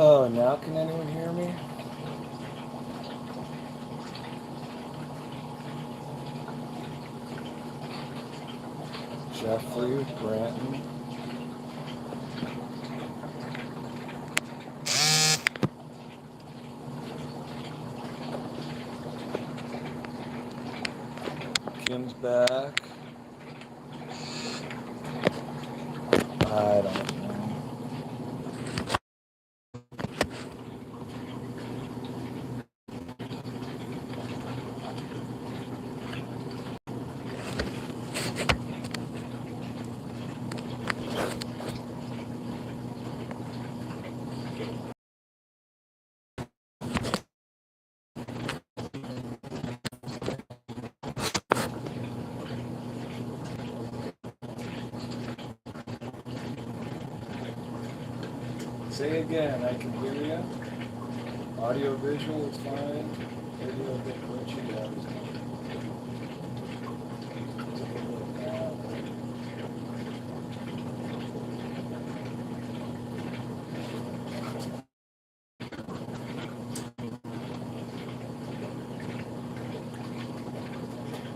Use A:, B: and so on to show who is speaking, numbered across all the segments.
A: Oh, now can anyone hear me? Jeffrey, Branton. Kim's back. I don't know. Say again, I can hear you. Audio visual is fine. Video a bit glitchy. Yeah, it's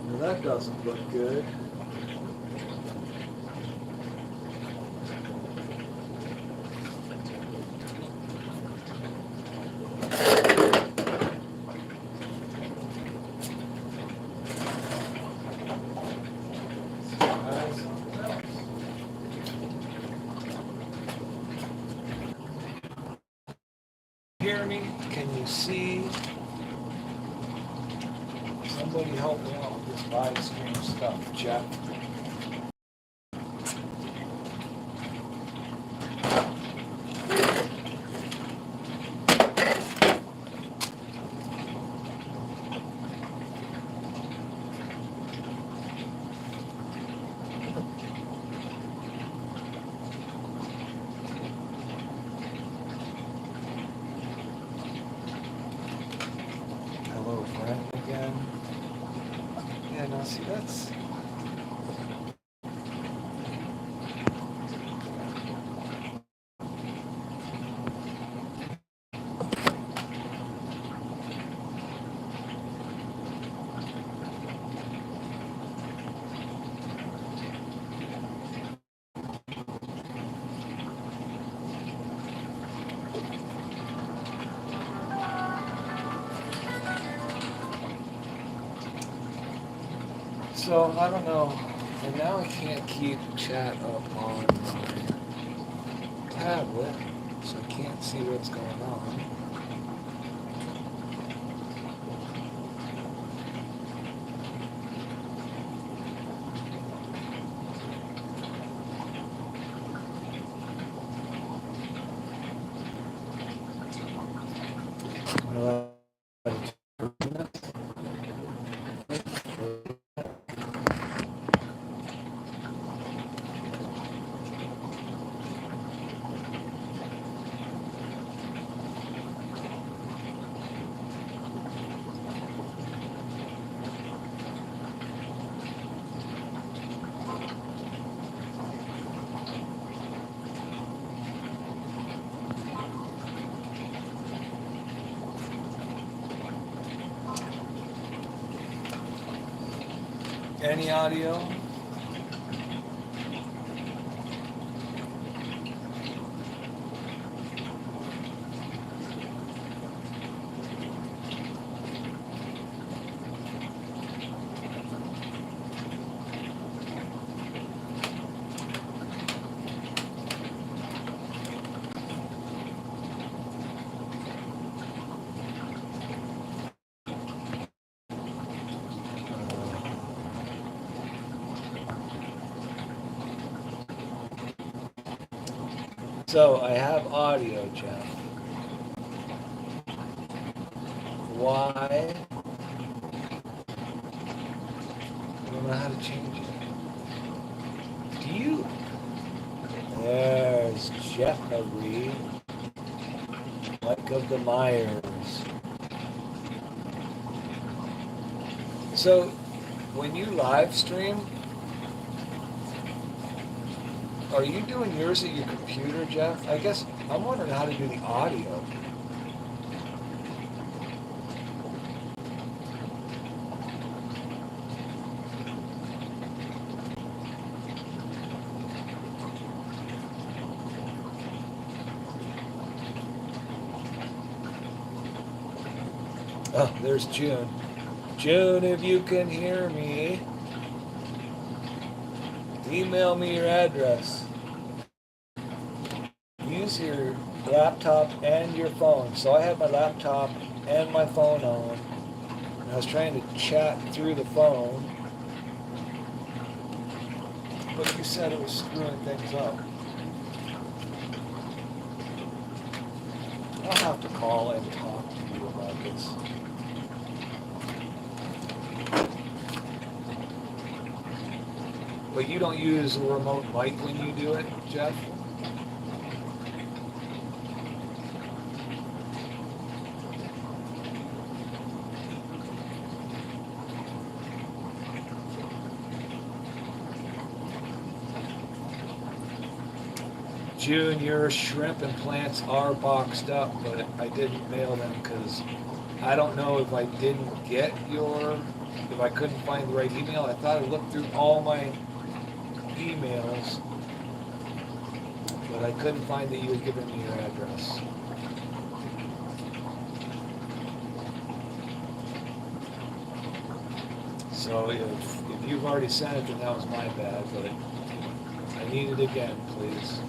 A: Well, that doesn't look good. Hear me? Can you see? Somebody help me out with this live stream stuff, Jeff. Hello, Brent again. Yeah, now see that's. So, I don't know, and now I can't keep chat up on my tablet, so I can't see what's going on. Any audio? So I have audio, Jeff. Why? I don't know how to change it. Do you? There's Jeffrey, Mike of the Myers. So when you live stream, are you doing yours at your computer, Jeff? I guess I'm wondering how to do the audio. Oh, there's June. June, if you can hear me, email me your address. Use your laptop and your phone. So I had my laptop and my phone on, and I was trying to chat through the phone, but you said it was screwing things up. I'll have to call and talk to you about this. But you don't use a remote mic when you do it, Jeff? June, your shrimp and plants are boxed up, but I didn't mail them because I don't know if I didn't get if I couldn't find the right email. I thought I looked through all my emails, but I couldn't find that you had given me your address. So if you've already sent it, then that was my bad, but I need it again, please.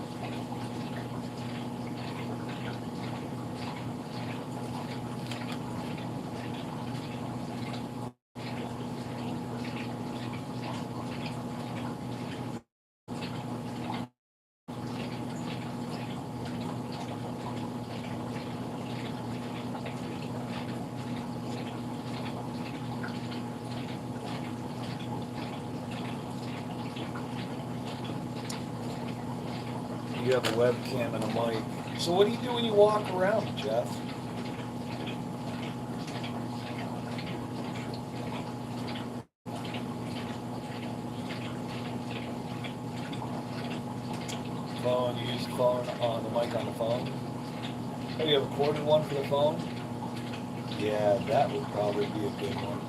A: You have a webcam and a mic. So what do you do when you walk around, Jeff? Phone, you use the phone on the mic on the phone? Oh, you have a corded one for the phone? Yeah, that would probably be a good one.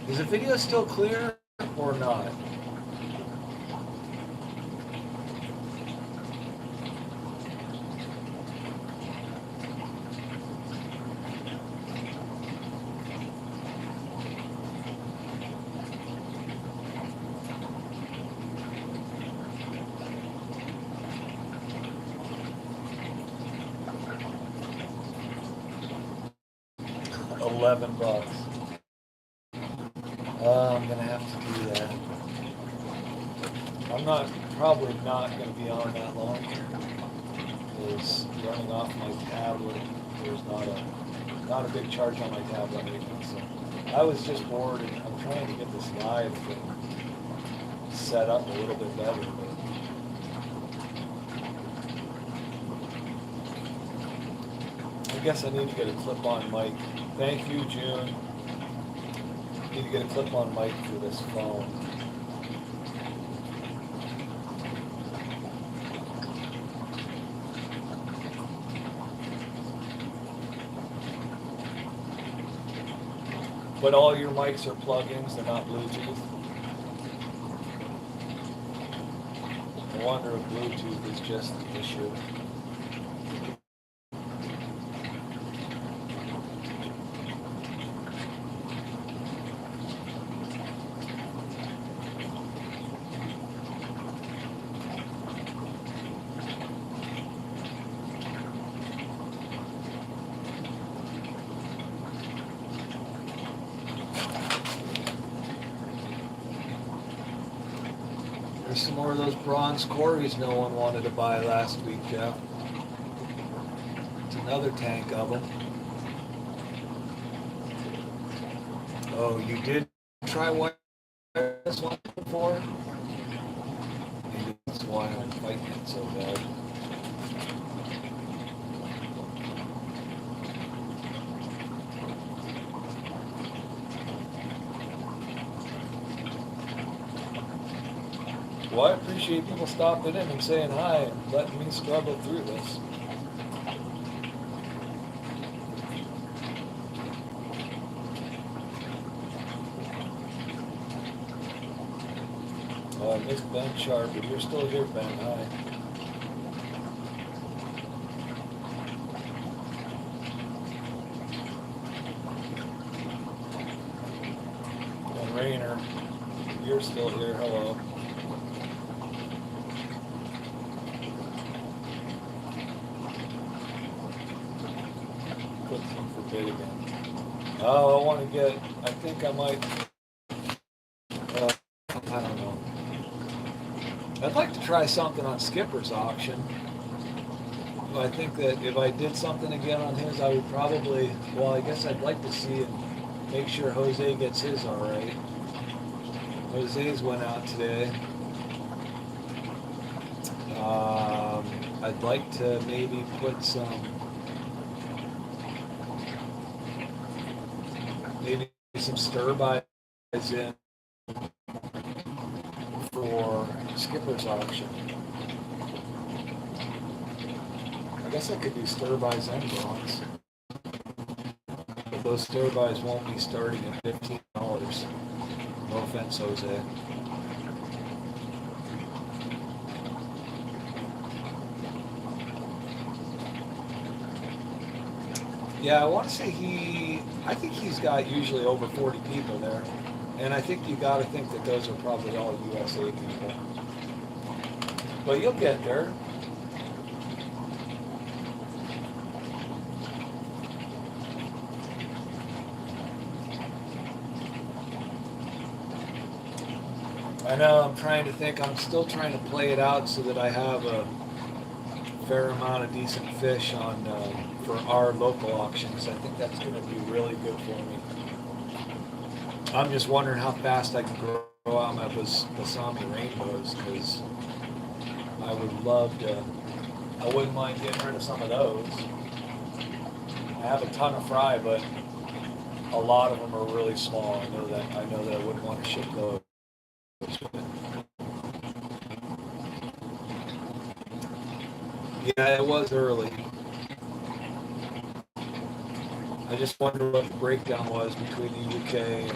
A: Is the video still clear or not? $11. I'm gonna have to do that. I'm probably not gonna be on that long here. Because running off my tablet, there's not a big charge on my tablet right now. So I was just bored, and I'm trying to get this live thing set up a little bit better. But I guess I need to get a clip-on mic. Thank you, June. I need to get a clip-on mic for this phone. But all your mics are plugins, they're not Bluetooth. I wonder if Bluetooth is just the issue. some more of those bronze quarries no one wanted to buy last week, Jeff. It's another tank of them. Oh, you did try this one before? Maybe that's why I'm fighting it so bad. Well, I appreciate people stopping in and saying hi and letting me struggle through this. Oh, I missed Ben Sharp, but you're still here, Ben. Hi. And Rainer, you're still here. Hello. Put some for bid again. Oh, I want to get, I think I might, I don't know. I'd like to try something on Skipper's auction. I think that if I did something again on his, I would probably, well, I guess I'd like to see and make sure Jose gets his all right. Jose's went out today. I'd like to maybe put maybe some stir-bys in for Skipper's auction. I guess I could do stir-bys and bronze. But those stir-bys won't be starting at $15. No offense, Jose. Yeah, I want to say I think he's got usually over 40 people there. And I think you got to think that those are probably all USA people. But you'll get there. I know, I'm trying to think, I'm still trying to play it out so that I have a fair amount of decent fish on for our local auctions. I think that's going to be really good for me. I'm just wondering how fast I can grow out my Basami rainbows, because I would love to, I wouldn't mind getting rid of some of those. I have a ton of fry, but a lot of them are really small. I know that I wouldn't want to ship those. Yeah, it was early. I just wonder what the breakdown was between the UK and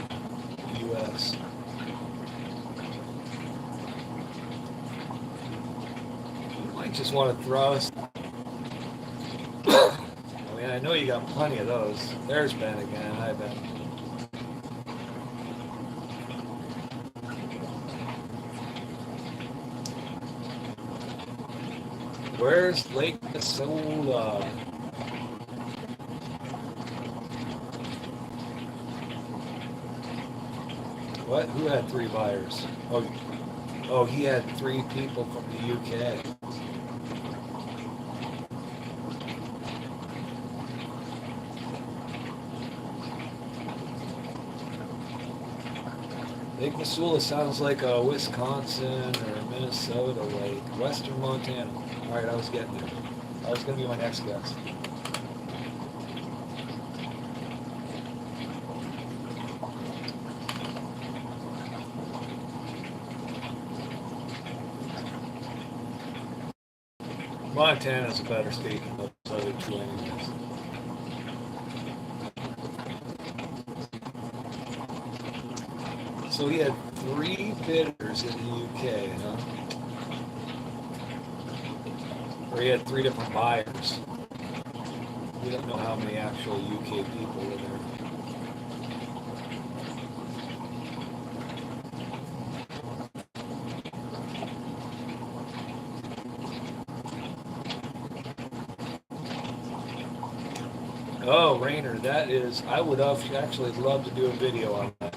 A: the US. You might just want to throw us. I mean, I know you got plenty of those. There's Ben again. Hi, Ben. Where's Lake Missoula? What? Who had 3 buyers? Oh, he had 3 people from the UK. Lake Missoula sounds like a Wisconsin or Minnesota lake. Western Montana. All right, I was getting there. That was going to be my next guess. Montana's a better state than those other 2 anyways. So he had 3 bidders in the UK, huh? Or he had 3 different buyers. We don't know how many actual UK people were there. Oh, Rainer, that is, I would actually love to do a video on that.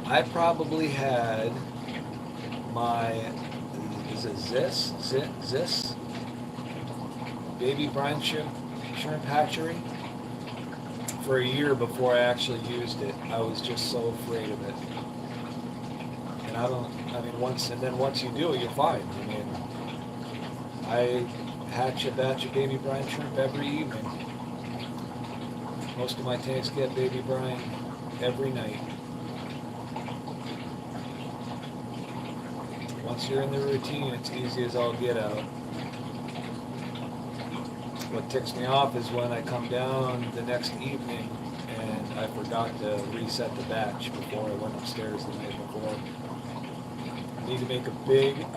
A: I probably had my, is it Zis? Baby brine shrimp hatchery for a year before I actually used it. I was just so afraid of it. And once you do it, you're fine. I mean, I hatch a batch of baby brine shrimp every evening. Most of my tanks get baby brine every night. Once you're in the routine, it's easy as all get out. What ticks me off is when I come down the next evening and I forgot to reset the batch before I went upstairs the night before. I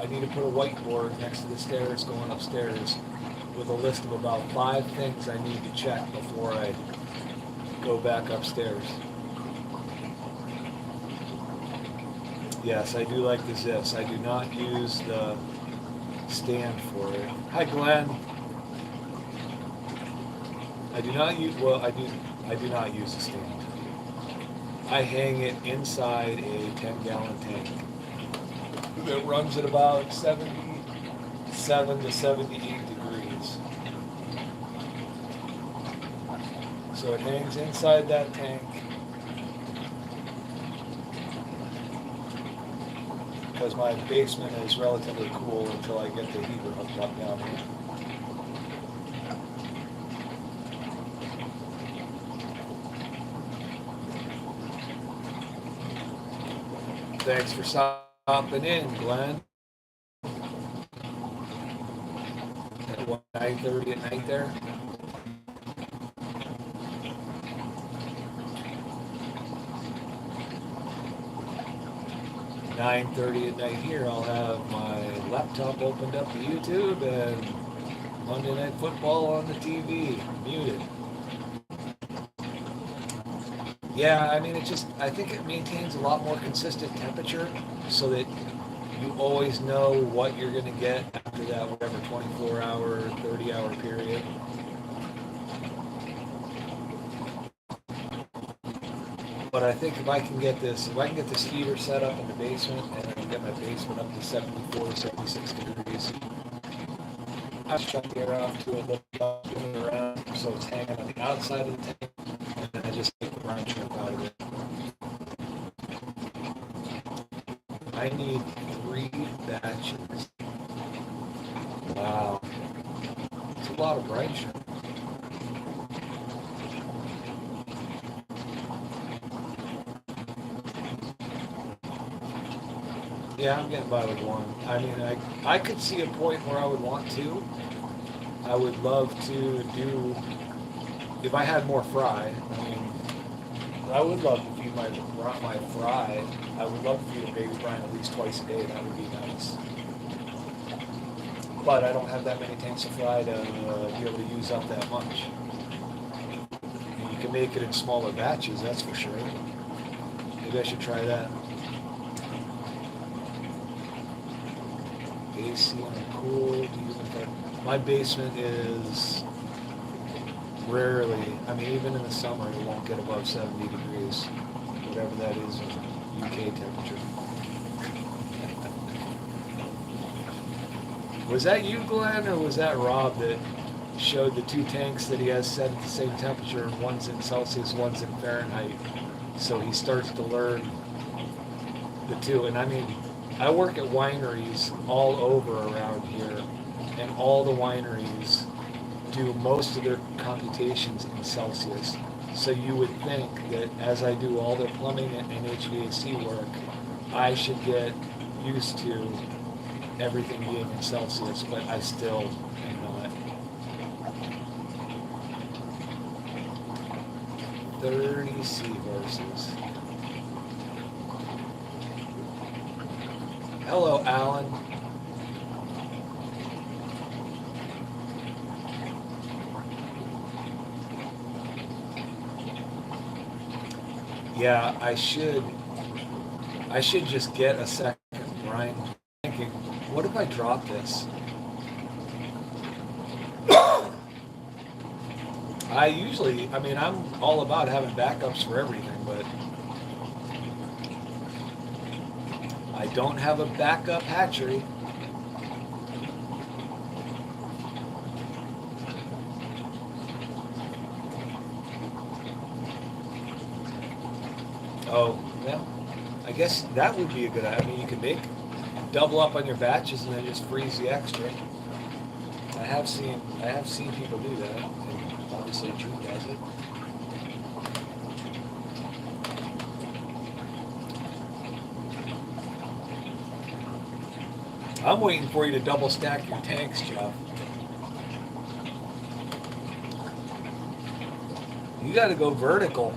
A: need to put a whiteboard next to the stairs going upstairs with a list of about 5 things I need to check before I go back upstairs. Yes, I do like the Zis. I do not use the stand for it. Hi, Glenn. I do not use a stand. I hang it inside a 10-gallon tank that runs at about 77 to 78 degrees. So it hangs inside that tank because my basement is relatively cool until I get the heater hooked up down here. Thanks for stopping in, Glenn. At 9:30 at night there. (9:30 at night here). I'll have my laptop opened up to YouTube and Monday Night Football on the TV, muted. Yeah, I mean, I think it maintains a lot more consistent temperature so that you always know what you're going to get after that, whatever, 24-hour, 30-hour period. But I think if I can get this heater set up in the basement and I can get my basement up to 74, 76 degrees, I'll shut the air off to it, lift it up, spin it around so it's hanging on the outside of the tank, and then I just take the brine shrimp out of it. I need 3 batches. Wow. It's a lot of brine shrimp. Yeah, I'm getting by with 1. I mean, I could see a point where I would want 2. I would love to do, if I had more fry, I mean, I would love to feed my fry. I would love to feed a baby brine at least twice a day. That would be nice. But I don't have that many tanks of fry to be able to use up that much. And you can make it in smaller batches, that's for sure. Maybe I should try that. AC and cool. My basement is rarely, I mean, even in the summer, it won't get above 70 degrees, whatever that is in UK temperature. Was that you, Glenn, or was that Rob that showed the 2 tanks that he has set at the same temperature, and one's in Celsius, one's in Fahrenheit, so he starts to learn the 2? And I mean, I work at wineries all over around here, and all the wineries do most of their computations in Celsius. So you would think that as I do all their plumbing and HVAC work, I should get used to everything being in Celsius, but I still am not. 30 seahorses. Hello, Alan. Yeah, I should just get a second brine. Thinking, what if I drop this? I mean, I'm all about having backups for everything, but I don't have a backup hatchery. Oh, yeah. I guess that would be a good idea. I mean, you can double up on your batches and then just freeze the extra. I have seen people do that, and obviously Drew does it. I'm waiting for you to double stack your tanks, Jeff. You got to go vertical.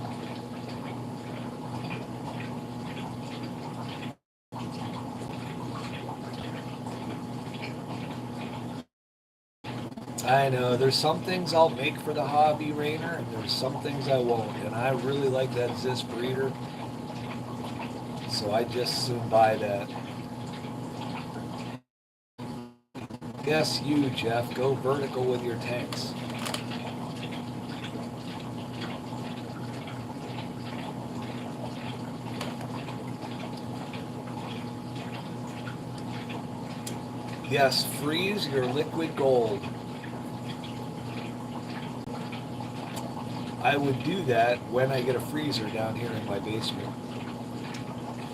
A: I know, there's some things I'll make for the hobby, Rainer, and there's some things I won't. And I really like that Zis breeder, so I just soon buy that. Guess you, Jeff, go vertical with your tanks. Yes, freeze your liquid gold. I would do that when I get a freezer down here in my basement.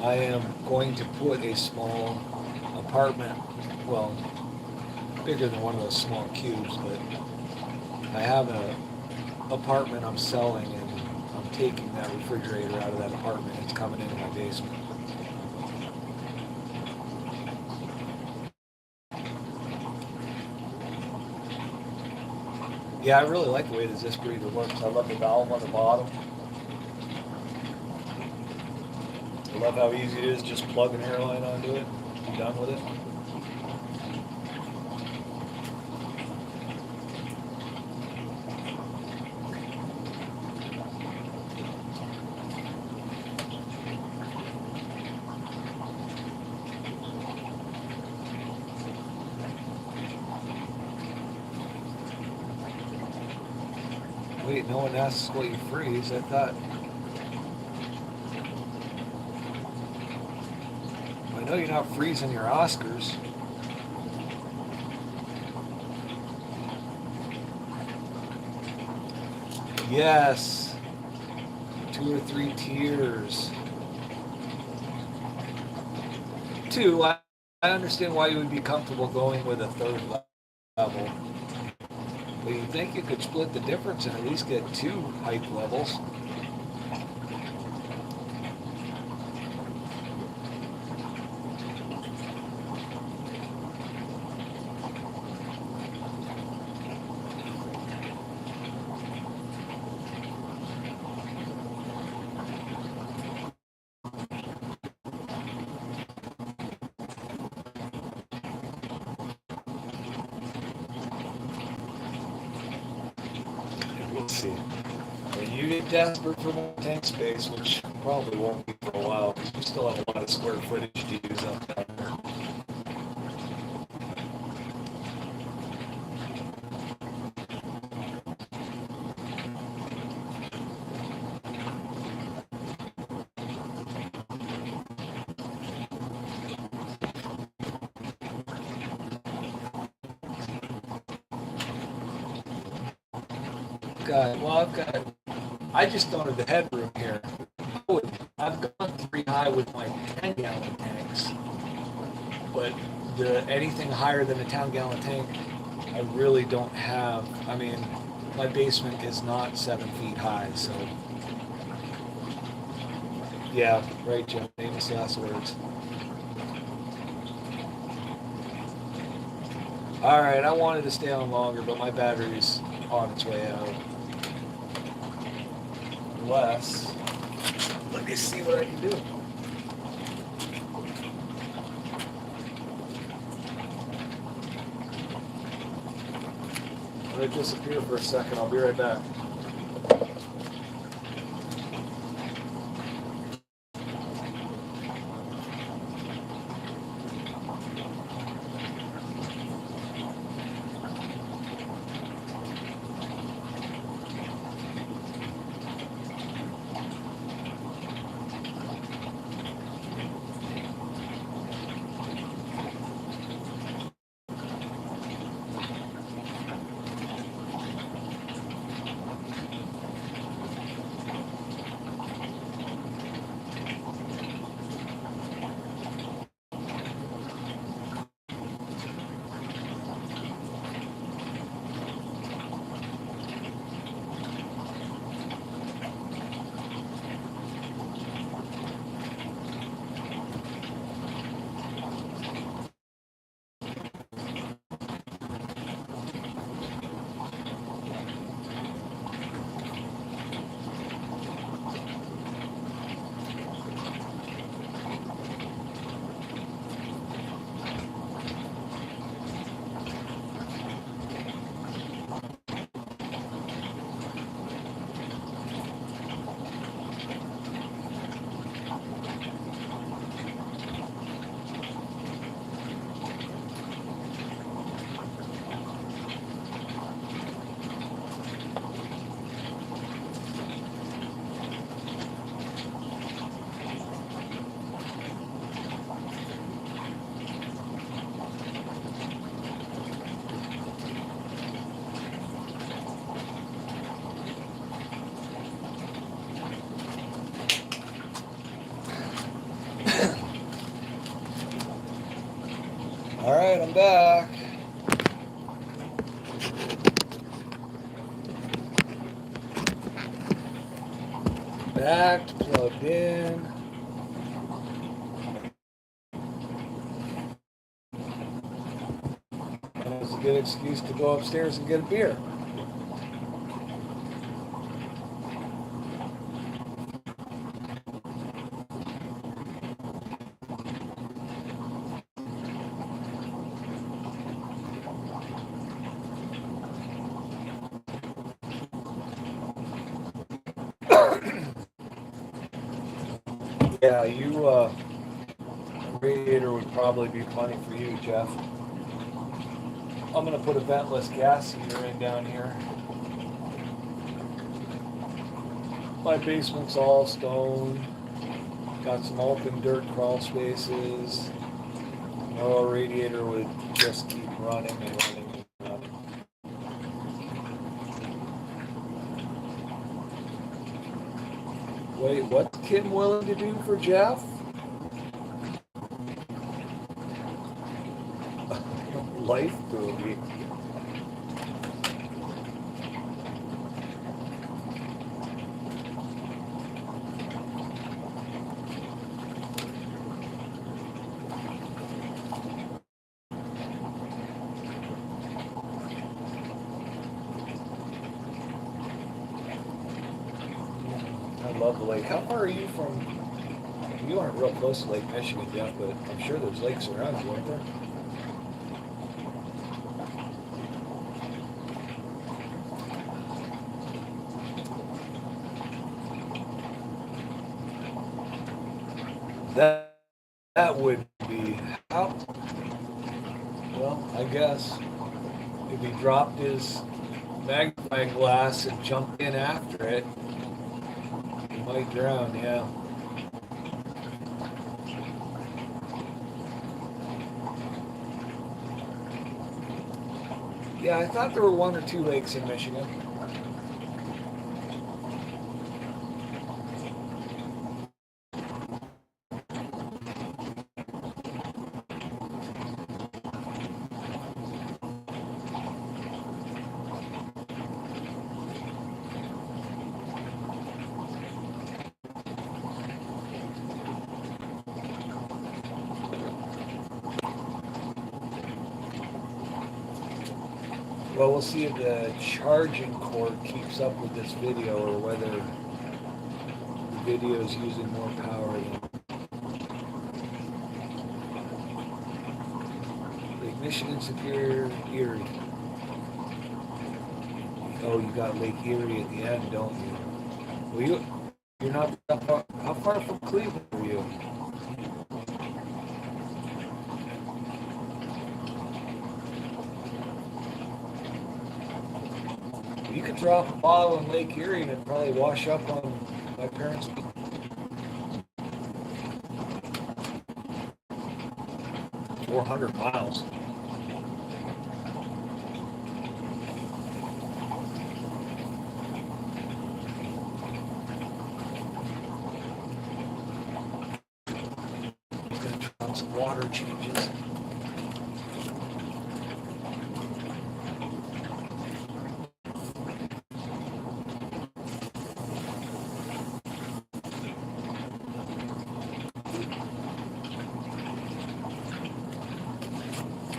A: I am going to put a small apartment, well, bigger than one of those small cubes, but I have an apartment I'm selling, and I'm taking that refrigerator out of that apartment. It's coming into my basement. Yeah, I really like the way this breeder works. I love the valve on the bottom. I love how easy it is, just plug an airline onto it, be done with it. Wait, no one asks what you freeze. I thought. I know you're not freezing your Oscars. Yes. 2 or 3 tiers. 2, I understand why you would be comfortable going with a 3rd level. But you think you could split the difference and at least get 2 height levels. Let's see. When you get desperate for more tank space, which probably won't be for a while, because you still have a lot of square footage to use up down there. I just don't have the headroom here. I've gone 3 high with my 10-gallon tanks, but anything higher than a 10-gallon tank, I really don't have. I mean, my basement is not 7 feet high, so yeah, right, Joe. Famous last words. All right, I wanted to stay on longer, but my battery's on its way out. Unless, let me see what I can do. I'm going to disappear for a second. I'll be right back. Alright, I'm back. Back, plugged in. And it was a good excuse to go upstairs and get a beer. Yeah, radiator would probably be plenty for you, Jeff. I'm gonna put a ventless gas heater in down here. My basement's all stone. Got some open dirt crawl spaces. No, radiator would just keep running and running and running. Wait, what's Kim willing to do for Jeff? Life buoy. I love the lake. How far are you from? You aren't real close to Lake Michigan, Jeff, but I'm sure there's lakes around you, aren't there? That would be how. Well, I guess if he dropped his magnifying glass and jumped in after it, he might drown. Yeah. Yeah, I thought there were one or two lakes in Michigan. Well, we'll see if the charging cord keeps up with this video or whether the video is using more power than Lake Michigan, Superior, Erie. Oh, you got Lake Erie at the end, don't you? Well, you're not that far. How far from Cleveland are you? You could drop a bottle in Lake Erie and it'd probably wash up on my parents' 400 miles. He's going to try on some water changes.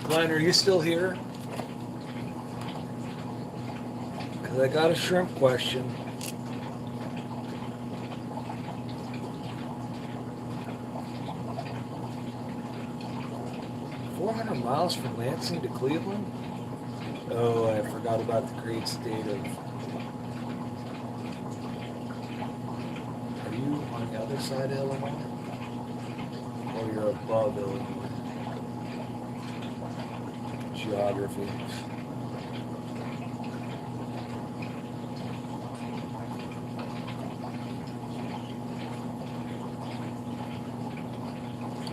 A: Glenn, are you still here? Because I got a shrimp question. $400 from Lansing to Cleveland? Oh, I forgot about the great state of... Are you on the other side of Illinois? Or you're above Illinois? Geography.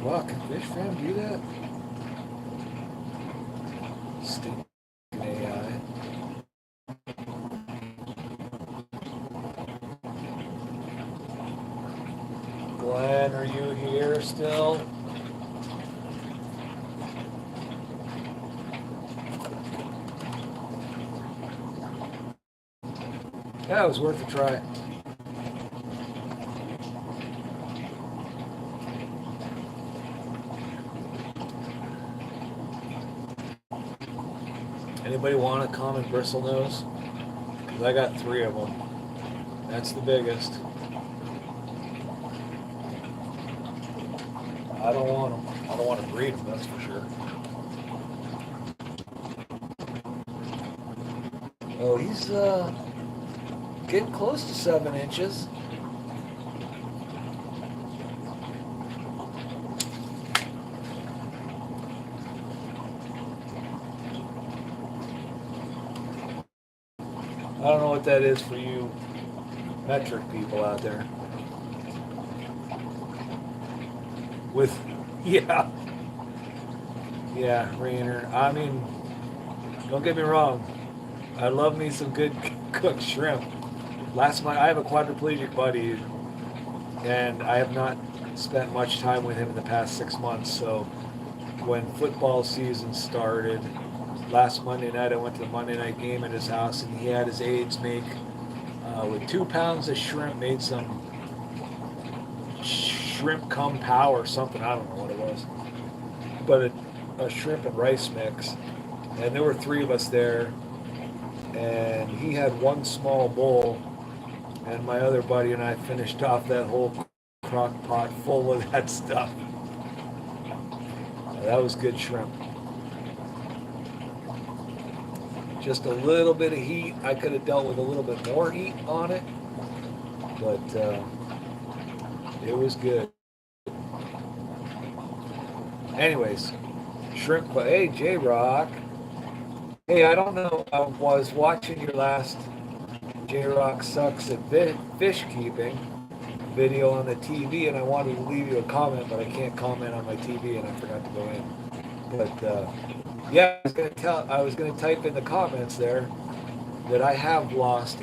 A: Wow, can Fish Fam do that? Stupid AI. Glenn, are you here still? Yeah, it was worth a try. Anybody want a common bristlenose? Because I got 3 of them. That's the biggest. I don't want them. I don't want to breed them, that's for sure. Oh, he's getting close to 7 inches. I don't know what that is for you metric people out there. With, yeah. Yeah, Rainer. I mean, don't get me wrong. I love me some good cooked shrimp. Last month, I have a quadriplegic buddy, and I have not spent much time with him in the past 6 months. So when football season started, last Monday night, I went to the Monday night game at his house, and he had his aides make, with 2 pounds of shrimp, made some shrimp kung pao or something. I don't know what it was. But a shrimp and rice mix. And there were 3 of us there. And he had 1 small bowl. And my other buddy and I finished off that whole crock pot full of that stuff. That was good shrimp. Just a little bit of heat. I could have dealt with a little bit more heat on it, but it was good. Anyways, shrimp. But hey, J Rock. Hey, I don't know. I was watching your last J Rock sucks at fish keeping video on the TV, and I wanted to leave you a comment, but I can't comment on my TV, and I forgot to go in. But yeah, I was gonna type in the comments there that I have lost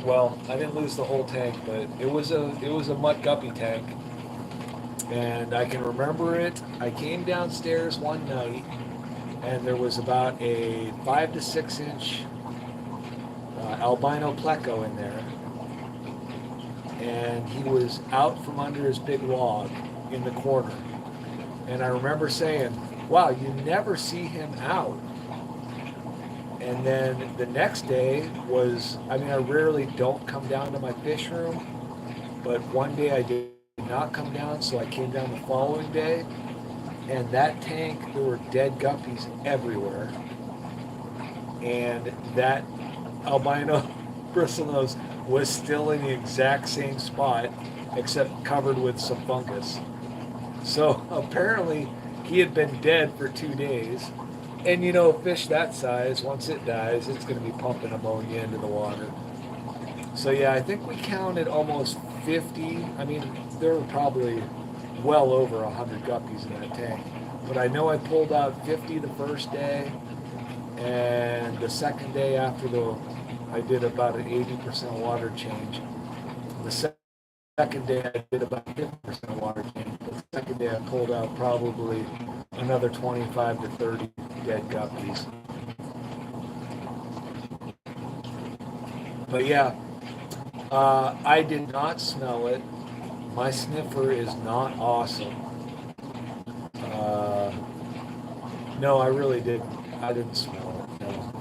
A: well, I didn't lose the whole tank, but it was a mud guppy tank, and I can remember it. I came downstairs one night, and there was about a 5 to 6 inch albino pleco in there, and he was out from under his big log in the corner. And I remember saying, wow, you never see him out. And then the next day was, I mean, I rarely don't come down to my fish room, but one day I did not come down, so I came down the following day, and that tank, there were dead guppies everywhere. And that albino bristlenose was still in the exact same spot, except covered with some fungus. So apparently he had been dead for 2 days. And you know, fish that size, once it dies, it's going to be pumping ammonia into the water. So yeah, I think we counted almost 50. I mean, there were probably well over 100 guppies in that tank. But I know I pulled out 50 the first day, and the second day after I did about an 80% water change. The second day I did about 50% water change. The second day I pulled out probably another 25 to 30 dead guppies. But yeah, I did not smell it. My sniffer is not awesome. No, I really didn't. I didn't smell it. No.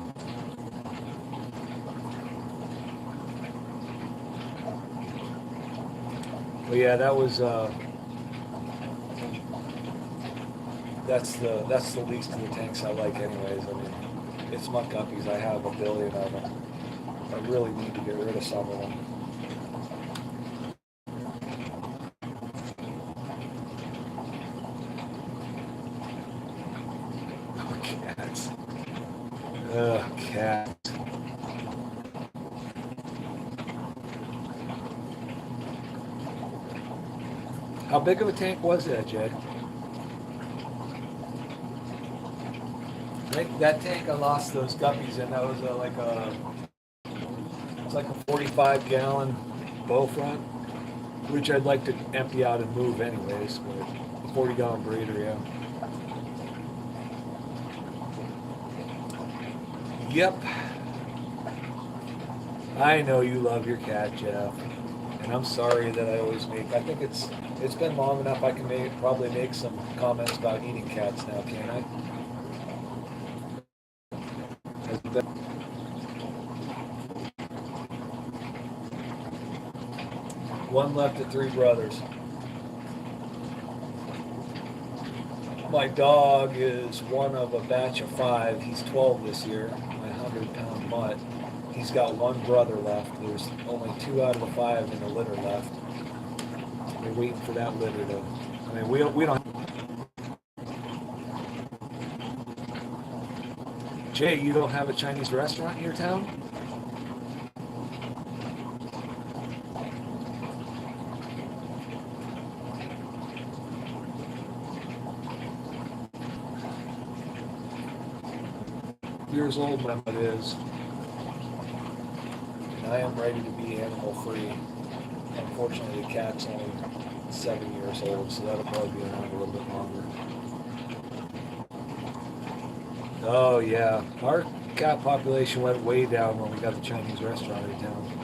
A: But yeah, that was that's the least of the tanks I like, anyways. I mean, it's muck guppies. I have a billion of them. I really need to get rid of some of them. Oh, cats. Ugh, cats. How big of a tank was that, Jed? I think that tank I lost those guppies in. That was it's like a 45-gallon bow front, which I'd like to empty out and move anyways. But a 40-gallon breeder, yeah. Yep. I know you love your cat, Jeff, and I'm sorry that I always make. I think it's been long enough. I can probably make some comments about eating cats now, can't I? Has it been- One left of three brothers. My dog is one of a batch of five. He's 12 this year. My 100-pound mutt. He's got one brother left. There's only two out of the five in the litter left. We're waiting for that litter to. I mean, we don't. Jay, you don't have a Chinese restaurant in your town? Years old, my mud is. And I am ready to be animal free. Unfortunately, the cat's only 7 years old, so that'll probably be around a little bit longer. Oh yeah, our cat population went way down when we got the Chinese restaurant in town.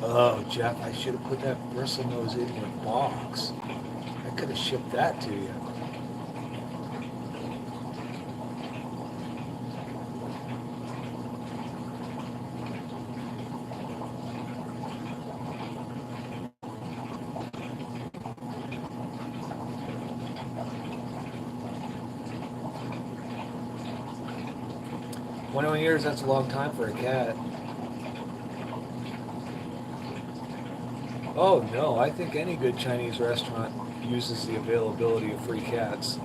A: Oh, Jeff, I should have put that bristlenose in your box. I could have shipped that to you. Twenty-one years, that's a long time for a cat. Oh no, I think any good Chinese restaurant uses the availability of free cats.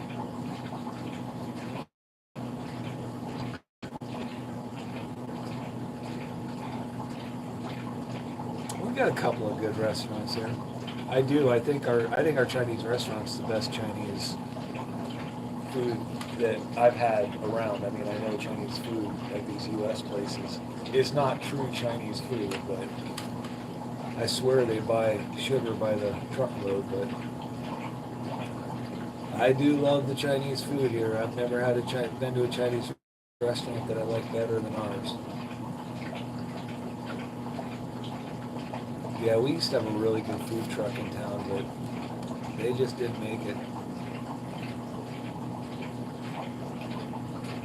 A: We've got a couple of good restaurants here. I do. I think our Chinese restaurant's the best Chinese food that I've had around. I mean, I know Chinese food at these U.S. places is not true Chinese food, but I swear they buy sugar by the truckload. But I do love the Chinese food here. I've never been to a Chinese restaurant that I like better than ours. Yeah, we used to have a really good food truck in town, but they just didn't make it.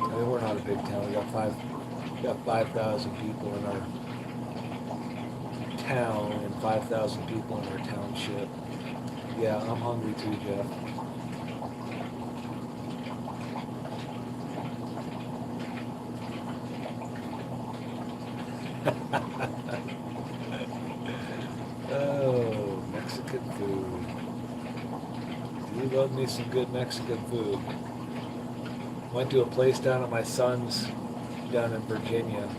A: I mean, we're not a big town. We got 5,000 people in our town and 5,000 people in our township. Yeah, I'm hungry too, Jeff. Oh, Mexican food. You love me some good Mexican food. Went to a place down at my son's down in Virginia.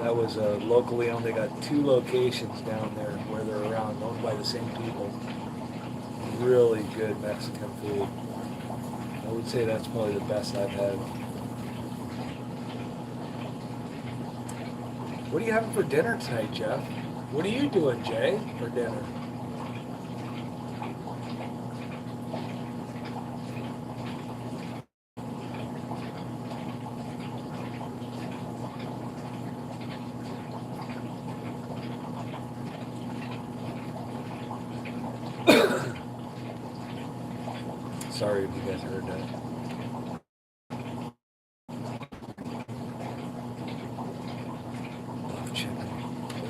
A: That was locally owned. They got two locations down there where they're around, owned by the same people. Really good Mexican food. I would say that's probably the best I've had. What are you having for dinner tonight, Jeff? What are you doing, Jay, for dinner? Sorry if you guys heard that. Love chicken.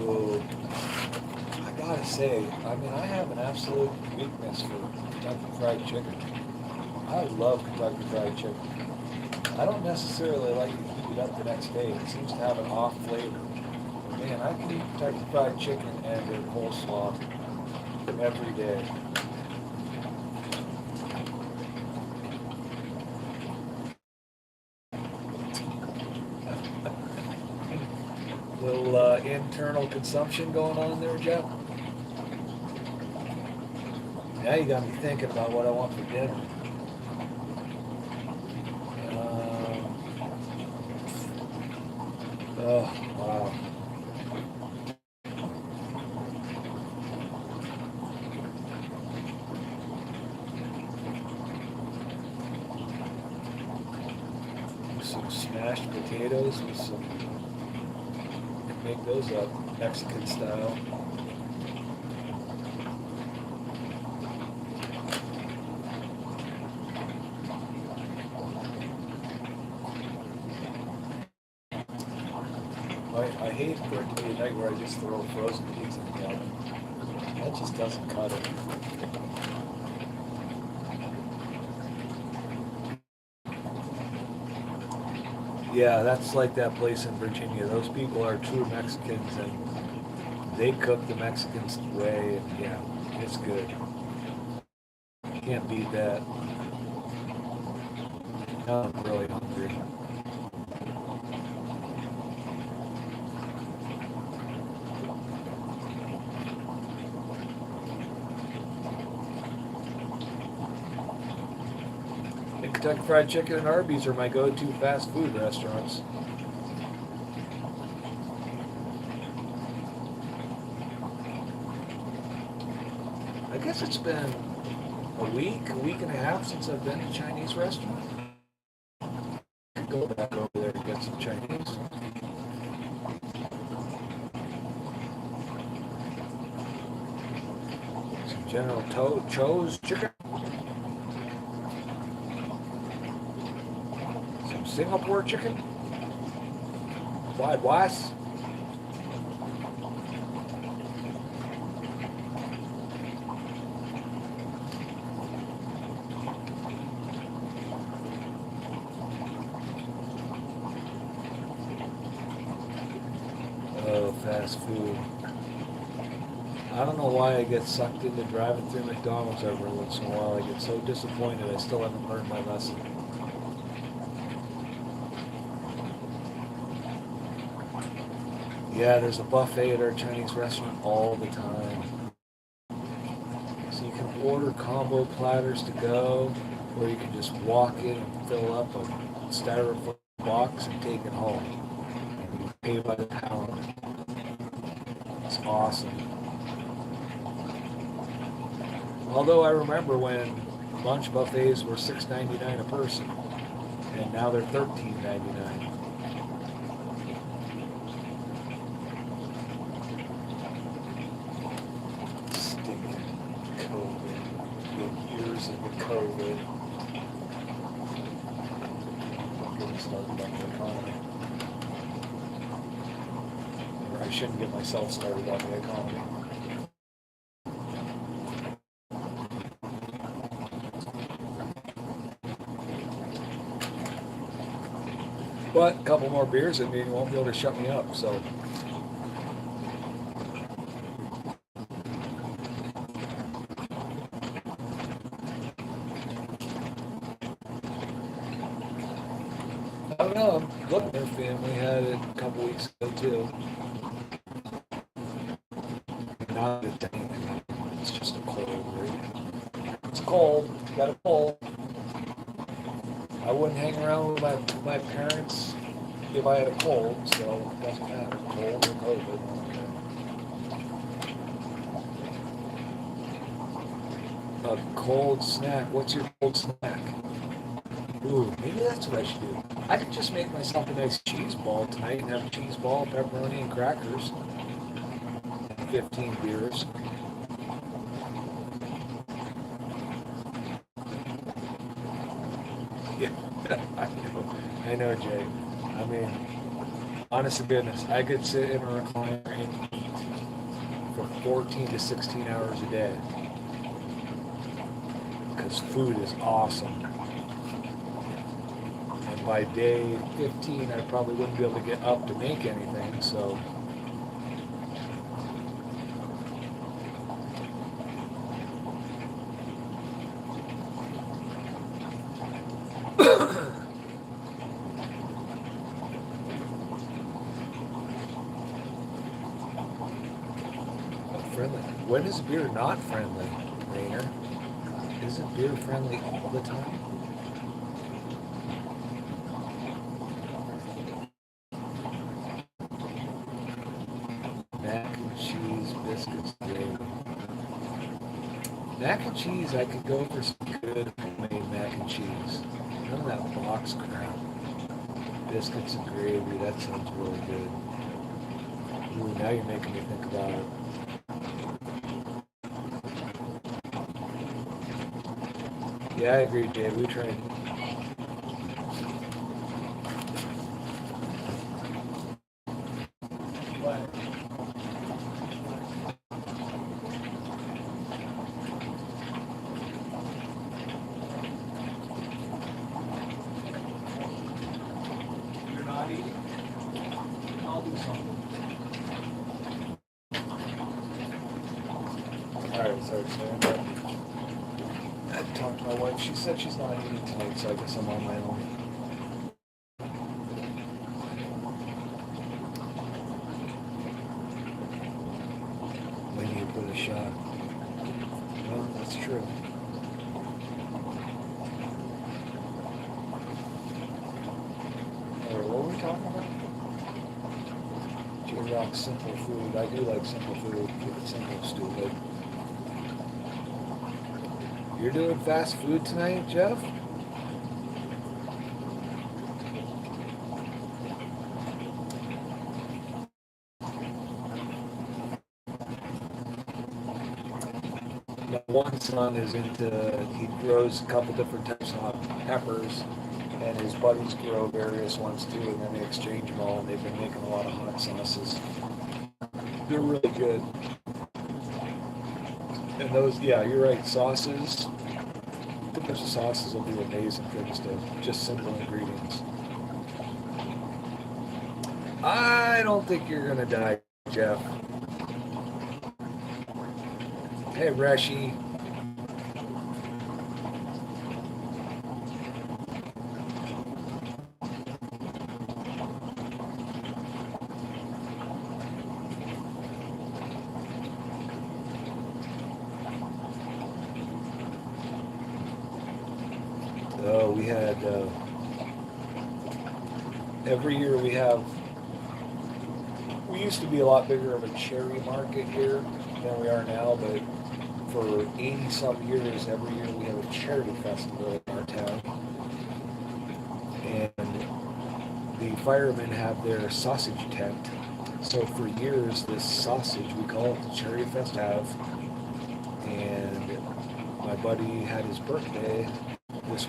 A: Oh, I gotta say, I mean, I have an absolute weakness for Kentucky Fried Chicken. I love Kentucky Fried Chicken. I don't necessarily like to heat it up the next day. It seems to have an off flavor. Man, I can eat Kentucky Fried Chicken and their coleslaw every day. Little internal consumption going on there, Jeff. Now you got me thinking about what I want for dinner. Oh, wow. Some smashed potatoes with some, make those up Mexican style. I hate for it to be a night where I just throw frozen pizza in the oven. That just doesn't cut it. Yeah, that's like that place in Virginia. Those people are true Mexicans, and they cook the Mexicans way, and yeah, it's good. Can't beat that. Now I'm really hungry. Kentucky Fried Chicken and Arby's are my go-to fast food restaurants. I guess it's been a week and a half since I've been to a Chinese restaurant. I could go back over there to get some Chinese. Some General Cho's chicken. Some Singapore chicken. Fried rice. Oh, fast food. I don't know why I get sucked into driving through McDonald's every once in a while. I get so disappointed I still haven't learned my lesson. Yeah, there's a buffet at our Chinese restaurant all the time. So you can order combo platters to go, or you can just walk in and fill up a styrofoam box and take it home. And you pay by the pound. It's awesome. Although I remember when lunch buffets were $6.99 a person, and now they're $13.99. COVID. Getting started on the economy. Or I shouldn't get myself started on the economy. But a couple more beers and you won't be able to shut me up, so. I don't know. Look, their family had it a couple weeks ago too. Not a thing. It's just a cold, right? It's cold. Got a cold. I wouldn't hang around with my parents if I had a cold, so it doesn't matter. Cold or COVID. A cold snack. What's your cold snack? Ooh, maybe that's what I should do. I could just make myself a nice cheese ball tonight and have a cheese ball, pepperoni, and crackers. 15 beers. Yeah, I know, Jay. I mean, honest to goodness, I could sit in a recliner and eat for 14 to 16 hours a day. Because food is awesome. And by day 15, I probably wouldn't be able to get up to make anything, so. Friendly. When is beer not friendly, Rainer? Isn't beer friendly all the time? cheese, biscuits, gravy. Mac and cheese, I could go for some good homemade mac and cheese. None of that box crap. Biscuits and gravy, that sounds really good. Ooh, now you're making me think about it. Yeah, I agree, Dave. We tried.
B: You're not eating? I'll do something.
A: Alright, sorry, Sam. I talked to my wife. She said she's not eating tonight, so I guess I'm on my own. We need to put a shot. Well, that's true. Alright, what were we talking about? J-Rock simple food. I do like simple food. Keep it simple, stupid. You're doing fast food tonight, Jeff? My one son is he grows a couple different types of peppers, and his buddies grow various ones too, and then they exchange them all, and they've been making a lot of hot sauces. They're really good. And those, yeah, you're right, sauces. I think those sauces will do amazing things to just simple ingredients. I don't think you're gonna die, Jeff. Hey, Reshi. Oh, we had, every year we used to be a lot bigger of a cherry market here than we are now, but for 80 some years, every year we have a charity festival in our town. And the firemen have their sausage tent. So for years, this sausage, we call it the Cherry Festival. And my buddy had his birthday this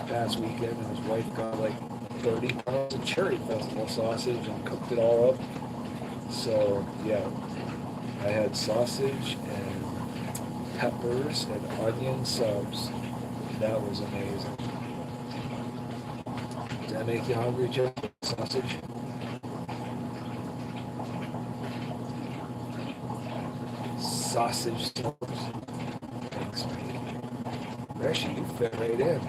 A: past weekend, and his wife got like 30 pounds of Cherry Festival sausage and cooked it all up. So yeah, I had sausage and peppers and onion subs. That was amazing. Did that make you hungry, Jeff? Sausage? Sausage subs. Thanks, man. Actually, you fit right in.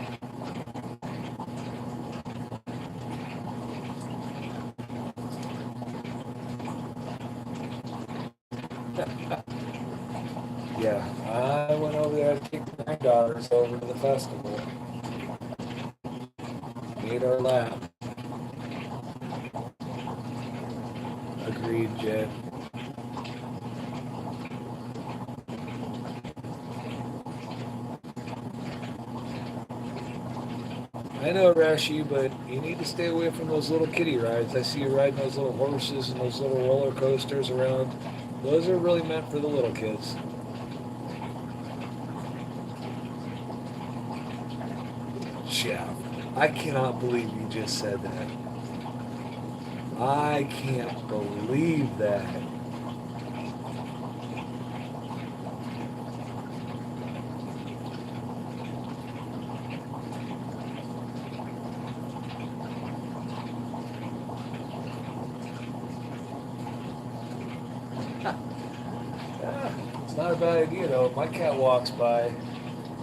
A: Yeah, I went over there to take my daughters over to the festival. Made our lap. Agreed, Jed. I know, Rashi, but you need to stay away from those little kiddie rides. I see you riding those little horses and those little roller coasters around. Those are really meant for the little kids. Jeff, I cannot believe you just said that. I can't believe that. It's not a bad idea though. If my cat walks by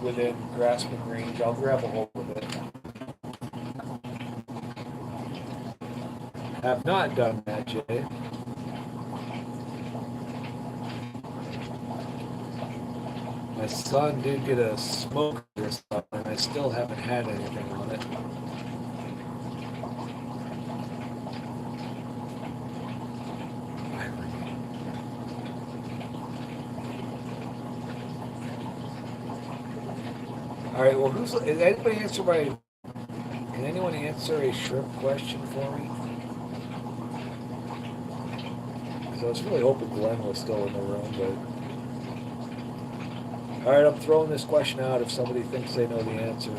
A: within grasping range, I'll grab a hold of it. Have not done that, Jay. My son did get a smoker this summer, and I still haven't had anything on it. All right. Well, is anybody answer my? Can anyone answer a shrimp question for me? Because I was really hoping Glenn was still in the room, but. All right, I'm throwing this question out if somebody thinks they know the answer.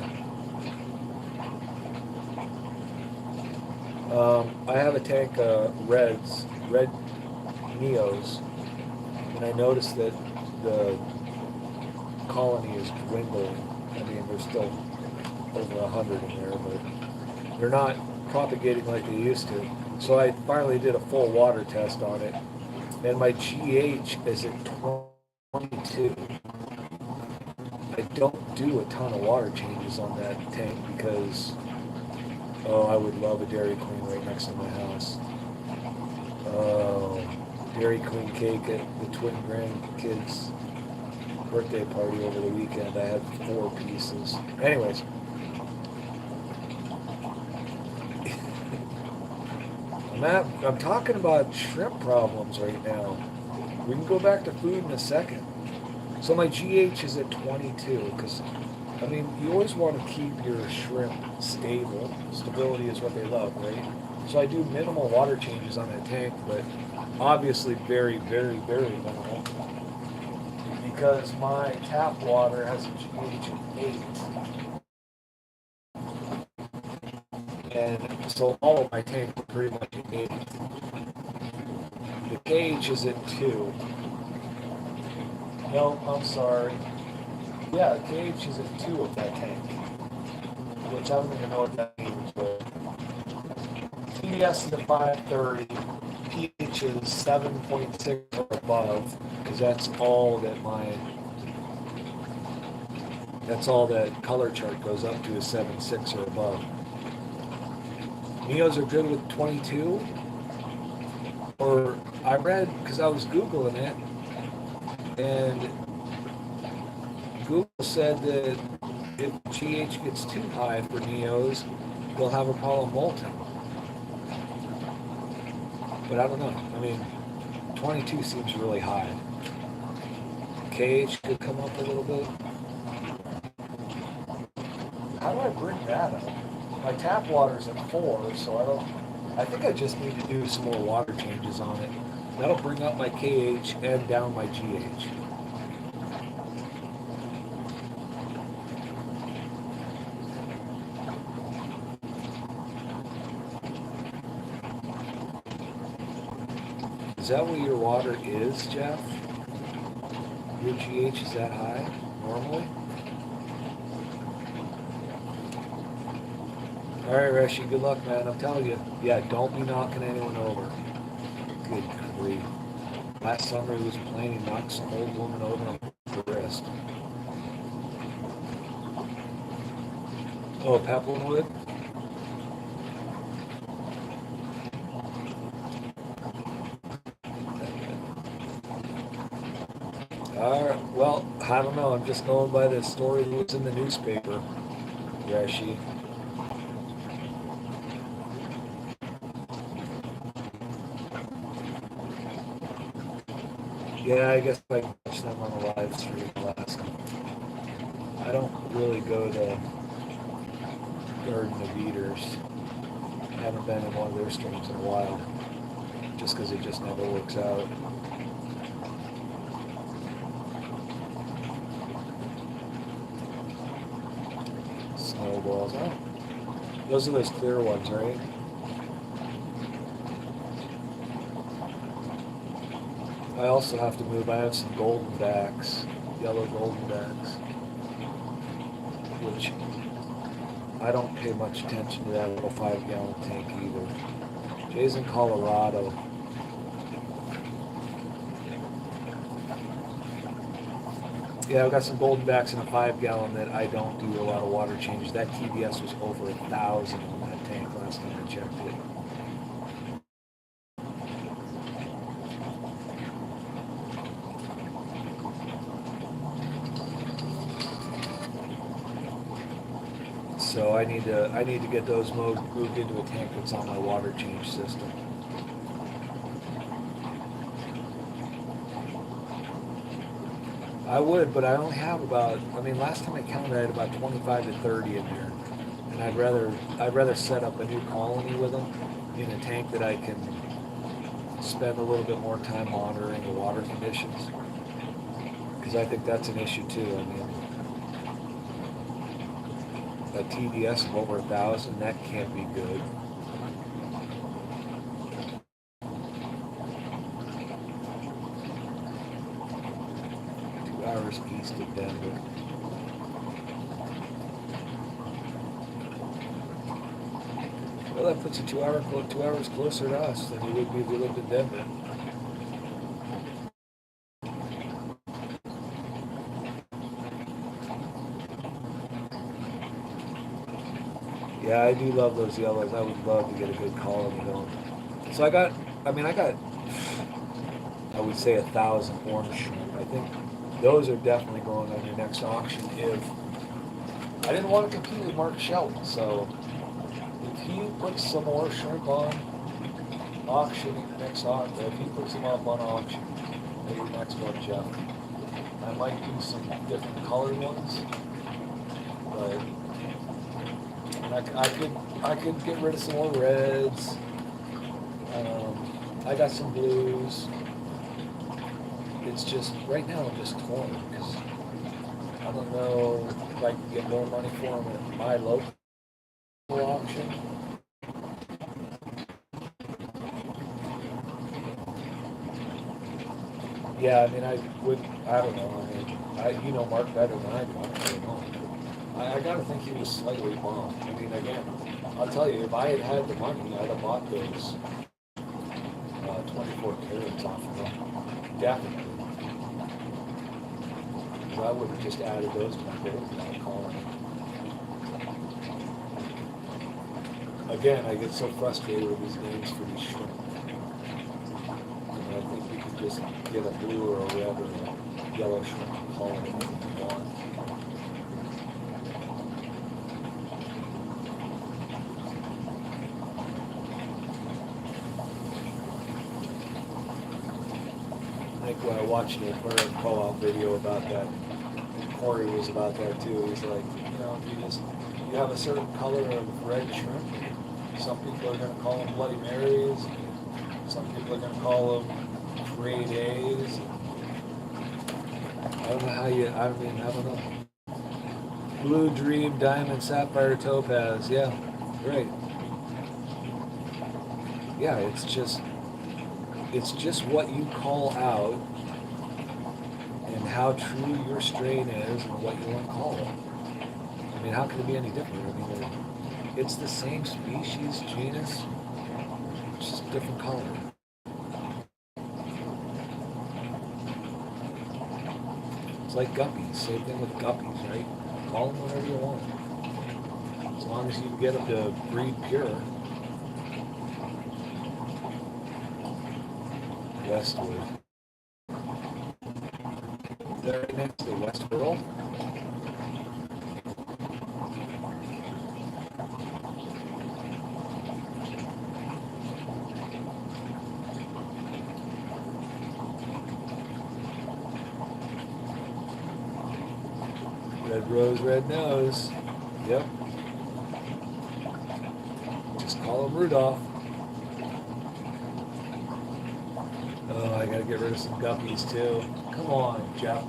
A: I have a tank of red Neos, and I noticed that the colony is dwindling. I mean, there's still over 100 in there, but they're not propagating like they used to. So I finally did a full water test on it, and my GH is at 22. I don't do a ton of water changes on that tank because, oh, I would love a Dairy Queen right next to my house. Oh, Dairy Queen cake at the twin grandkids' birthday party over the weekend. I had 4 pieces. Anyways. I'm talking about shrimp problems right now. We can go back to food in a second. So my GH is at 22 because, I mean, you always want to keep your shrimp stable. Stability is what they love, right? So I do minimal water changes on that tank, but obviously very, very, very minimal because my tap water has a GH of 8. And so all of my tanks are pretty much at 8. The KH is at 2. No, I'm sorry. Yeah, the KH is at 2 of that tank, which I don't even know what that means, but TDS is at 530, pH is 7.6 or above, because that's all that color chart goes up to is 7.6 or above. Neos are good with 22, or I read, because I was Googling it, and Google said that if GH gets too high for Neos, they'll have a problem molting. But I don't know. I mean, 22 seems really high. KH could come up a little bit. How do I bring that up? My tap water's at 4, so I think I just need to do some more water changes on it. That'll bring up my KH and down my GH. Is that what your water is, Jeff? Your GH is that high, normally? All right, Reshi, good luck, man. I'm telling you. Yeah, don't be knocking anyone over. Good grief. Last summer he was playing, he knocked some old woman over on the wrist. Oh, Pepplewood? Alright, well, I don't know. I'm just going by the story that was in the newspaper, Rashi. Yeah, I guess I watched them on the live stream last night. I don't really go to Garden of Eaters. I haven't been in one of their streams in a while, just because it just never works out. Snowballs, oh. Those are those clear ones, right? I also have to move. I have some golden backs, yellow golden backs, which I don't pay much attention to that little 5-gallon tank either. Jay's in Colorado. Yeah, I've got some golden backs in a 5-gallon that I don't do a lot of water changes. That TDS was over 1,000 on that tank last time I checked it. So I need to get those moved into a tank that's on my water change system. I would, but I only have about, I mean, last time I counted, I had about 25 to 30 in there. And I'd rather set up a new colony with them in a tank that I can spend a little bit more time monitoring the water conditions. Because I think that's an issue too. I mean, a TDS of over 1,000, that can't be good. Hours east of Denver. Well, that puts you 2 hours closer to us than you would be if you lived in Denver. Yeah, I do love those yellows. I would love to get a good colony going. So I would say 1,000 orange shrimp. I think those are definitely going on your next auction. If I didn't want to compete with Mark Shelton, so if he puts some more shrimp on auction in the next auction, if he puts them up on auction, maybe next one, Jeff, I might do some different colored ones, but I could get rid of some more reds. I got some blues. It's just right now I'm just torn because I don't know if I can get more money for them at my local auction. Yeah, I mean, I don't know. I mean, you know Mark better than I do. I don't really know. I gotta think he was slightly bummed. I mean, again, I'll tell you, if I had had the money, I'd have bought those 24 carats off of them. Definitely. I would have just added those to my building colony. Again, I get so frustrated with these names for these shrimp. And I think we could just get a blue or a red or a yellow shrimp colony if we want. I think when I watched an aquarium co-op video about that, Corey was about that too. He's like, you have a certain color of red shrimp. Some people are going to call them Bloody Marys. Some people are going to call them grade A's. I don't know I don't know. Blue, Dream, Diamond, Sapphire, Topaz. Yeah, great. Yeah, it's just what you call out and how true your strain is and what you want to call it. I mean, how can it be any different? I mean, it's the same species, genus, it's just different color. It's like guppies, same thing with guppies, right? Call them whatever you want. As long as you can get them to breed pure. Westwood. They're right next to Westboro. Red rose, red nose. Yep. Just call him Rudolph. Oh, I gotta get rid of some guppies too. Come on, Jeff.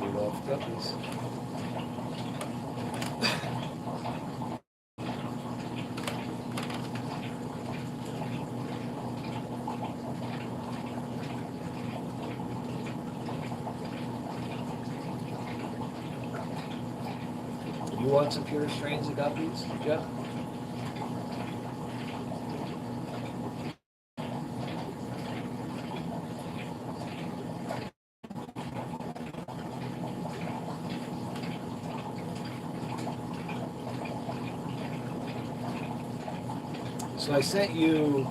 A: Rudolph guppies. You want some pure strains of guppies, Jeff? So I sent you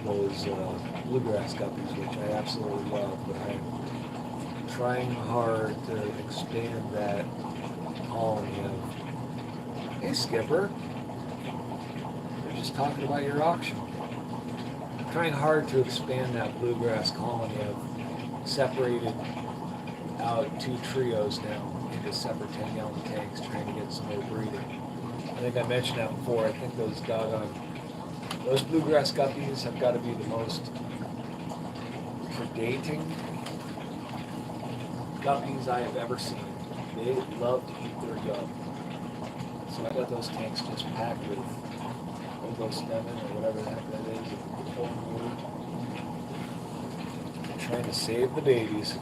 A: those bluegrass guppies, which I absolutely love, but I'm trying hard to expand that colony of, hey Skipper, we're just talking about your auction. I'm trying hard to expand that bluegrass colony of separated out 2 trios now into separate 10-gallon tanks, trying to get some more breeding. I think I mentioned that before. I think those bluegrass guppies have got to be the most predating guppies I have ever seen. They love to eat their young. So I got those tanks just packed with Ovostemon or whatever the heck that is, the corn wood. Trying to save the babies.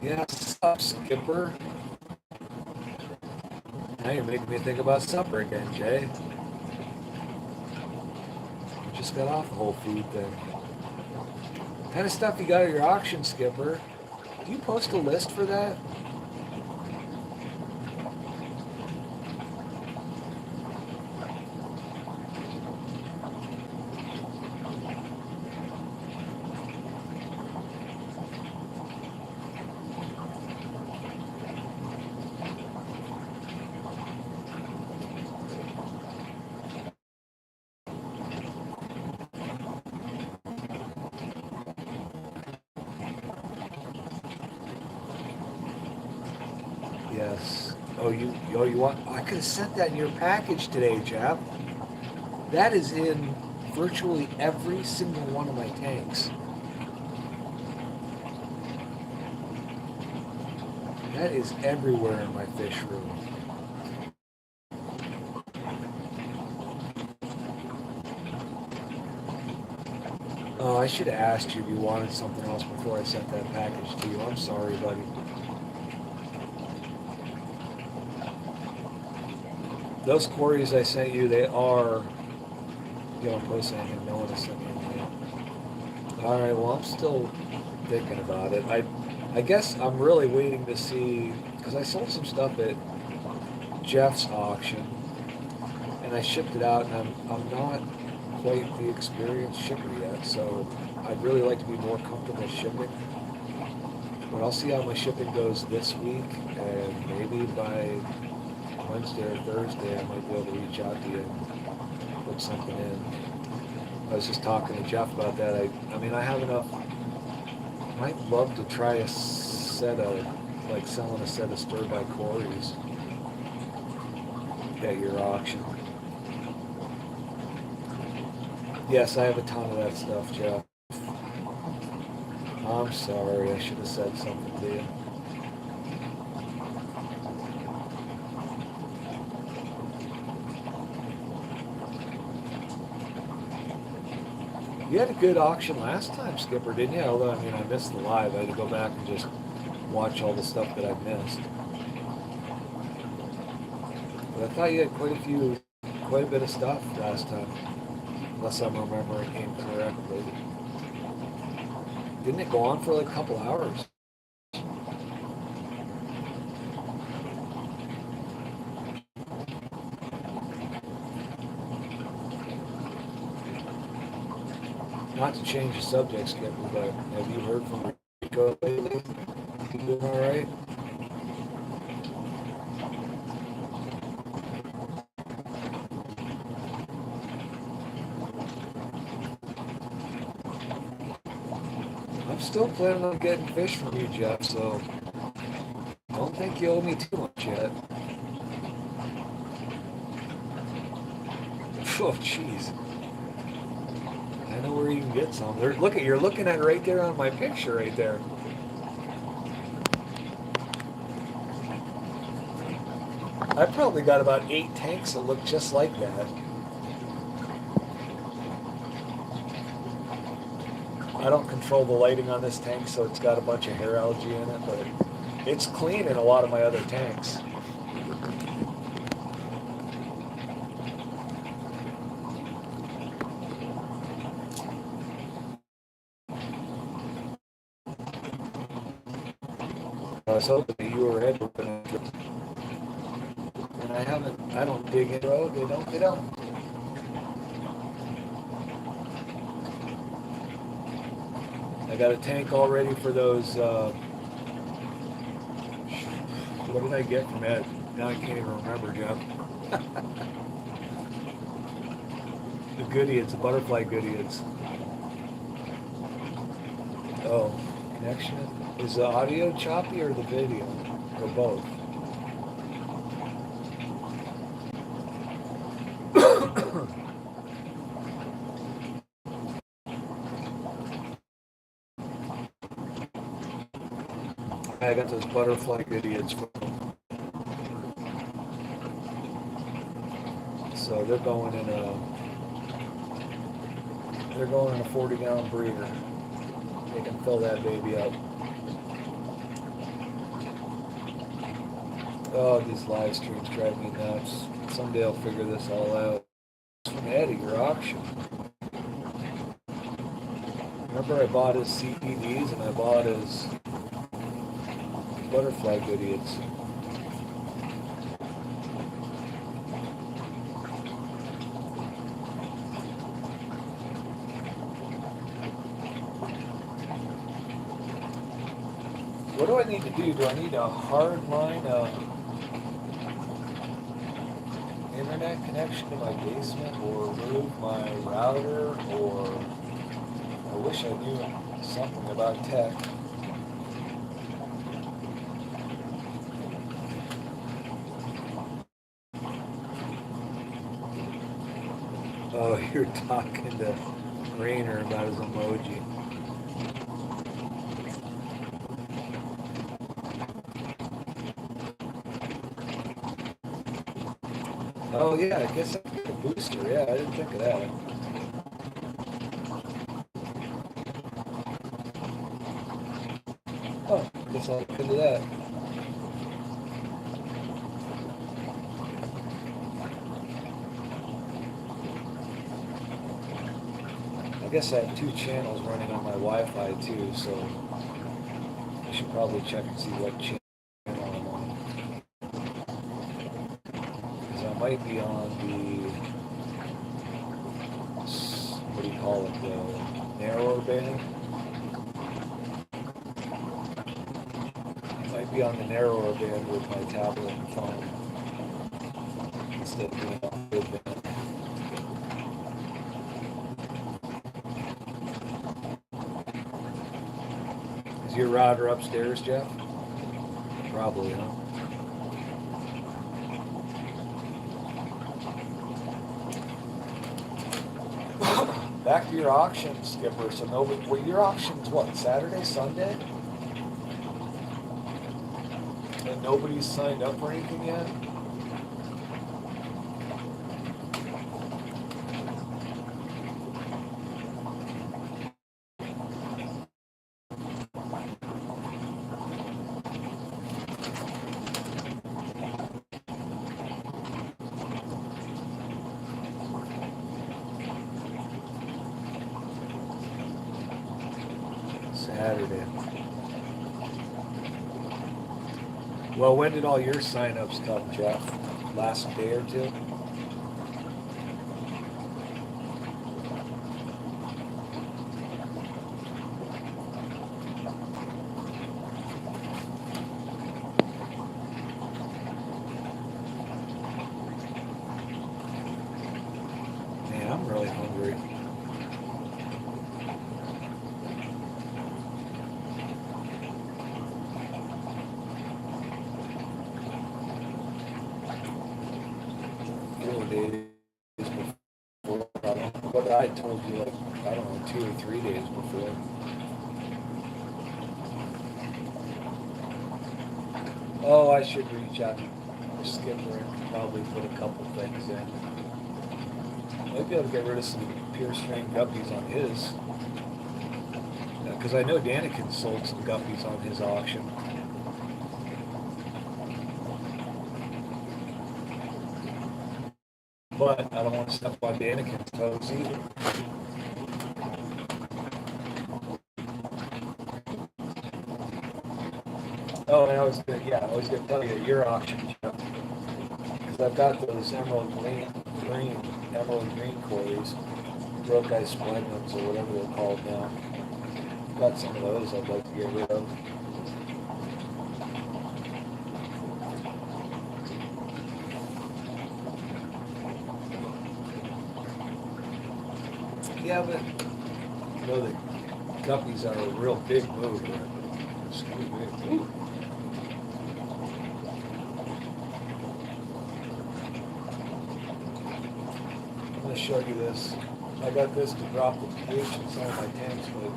A: Yes, up, Skipper. Now you're making me think about supper again, Jay. I just got off the whole food thing. What kind of stuff you got at your auction, Skipper? Do you post a list for that? Yes. Oh, you want? I could have sent that in your package today, Jeff. That is in virtually every single one of my tanks. That is everywhere in my fish room. Oh, I should have asked you if you wanted something else before I sent that package to you. I'm sorry, buddy. Those quarries I sent you, they are, you don't post anything, no one has sent me anything. All right, well, I'm still thinking about it. I guess I'm really waiting to see, because I sold some stuff at Jeff's auction, and I shipped it out, and I'm not quite the experienced shipper yet, so I'd really like to be more comfortable shipping. But I'll see how my shipping goes this week, and maybe by Wednesday or Thursday I might be able to reach out to you and put something in. I was just talking to Jeff about that. I mean, I have enough. I might love to try a set of, like selling a set of stir-by quarries at your auction. Yes, I have a ton of that stuff, Jeff. I'm sorry, I should have said something to you. You had a good auction last time, Skipper, didn't you? Although, I mean, I missed the live. I had to go back and just watch all the stuff that I missed. But I thought you had quite a bit of stuff last time. Unless I'm remembering incorrectly. Didn't it go on for like a couple hours? Not to change the subject, Skipper, but have you heard from Rico lately? You doing all right? I'm still planning on getting fish from you, Jeff, so I don't think you owe me too much yet. Oh, jeez. I know where you can get some. You're looking at it right there on my picture right there. I probably got about 8 tanks that look just like that. I don't control the lighting on this tank, so it's got a bunch of hair algae in it, but it's clean in a lot of my other tanks. I was hoping that you were ahead, and I don't dig in the road, they don't. I got a tank all ready for those, what did I get from Ed? Now I can't even remember, Jeff. The Goodyears, the butterfly Goodyears. Oh, connection? Is the audio choppy or the video? Or both? I got those butterfly Goodyears from them. So they're going in a 40-gallon breeder. They can fill that baby up. Oh, these live streams drive me nuts. Someday I'll figure this all out. It's from Eddie, your auction. Remember I bought his CPDs and I bought his butterfly Goodyears. What do I need to do? Do I need a hard line internet connection to my basement, or move my router, or I wish I knew something about tech. Oh, you're talking to Rainer about his emoji. Oh yeah, I guess I got a booster. Yeah, I didn't think of that. Oh, I guess I'll look into that. I guess I have 2 channels running on my Wi-Fi too, so I should probably check and see what channel I'm on. Because I might be on the, what do you call it, the narrower band? I might be on the narrower band with my tablet and phone instead of being on the big band. Your router upstairs, Jeff? Probably, huh? Back to your auction, Skipper. So nobody, well, your auction's what, Saturday, Sunday? And nobody's signed up for anything yet? Saturday. Well, when did all your sign-ups come, Jeff? Last day or two? Man, I'm really hungry. But I told you, like, I don't know, 2 or 3 days before. Oh, I should reach out to Skipper and probably put a couple things in. Might be able to get rid of some pure string guppies on his. Because I know Danikin sold some guppies on his auction. But I don't want to step on Danikin's toes either. Oh, and I was gonna tell you your auction, Jeff. Because 'Cause I've got those emerald green quarries, broke ice splendens or whatever they're called now. Got some of those I'd like to get rid of. Yeah, but you know the guppies are a real big move. It's too big. Ooh. I'm going to show you this. I got this to drop the pH in some of my tanks, but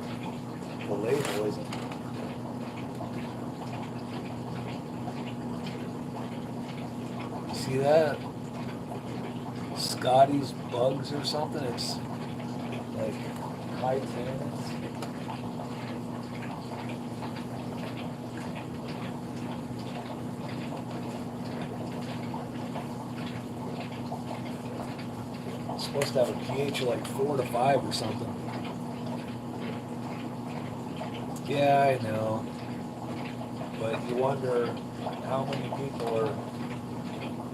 A: the label isn't. See that? Scotty's bugs or something? It's like high tannins. It's supposed to have a pH of like 4 to 5 or something. Yeah, I know. But you wonder how many people are.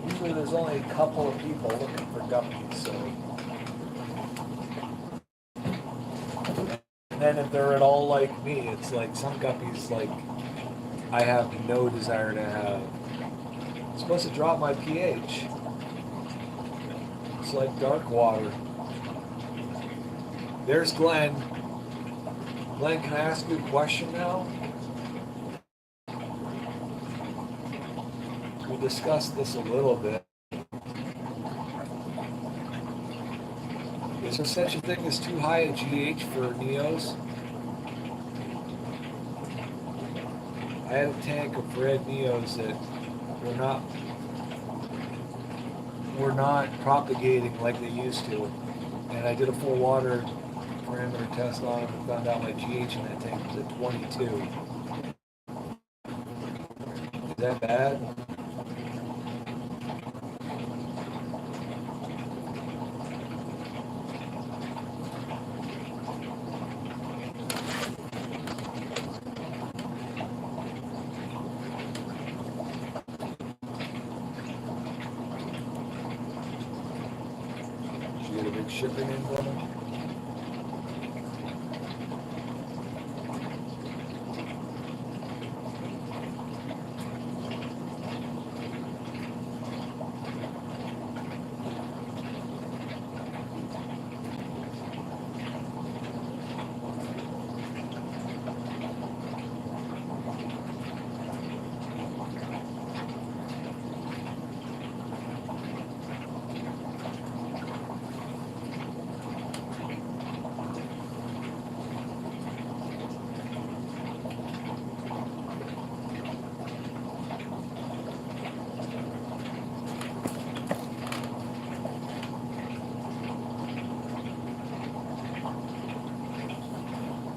A: Usually there's only a couple of people looking for guppies, so. And then if they're at all like me, it's like some guppies like I have no desire to have. It's supposed to drop my pH. It's like dark water. There's Glenn. Glenn, can I ask you a question now? We discussed this a little bit. Is there such a thing as too high a GH for Neos? I had a tank of red Neos that were not propagating like they used to. And I did a full water parameter test on them and found out my GH in that tank was at 22. Is that bad? Did you get a big shipping in for them?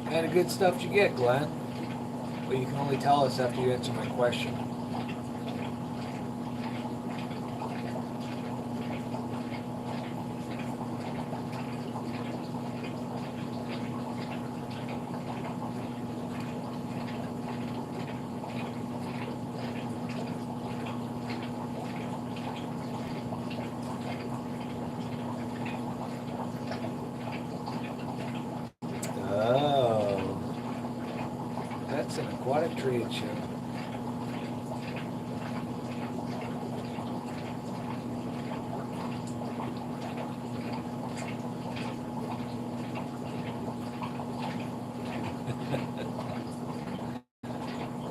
A: Kind of good stuff you get, Glenn. But you can only tell us after you answer my question. That's an aquatic trade show.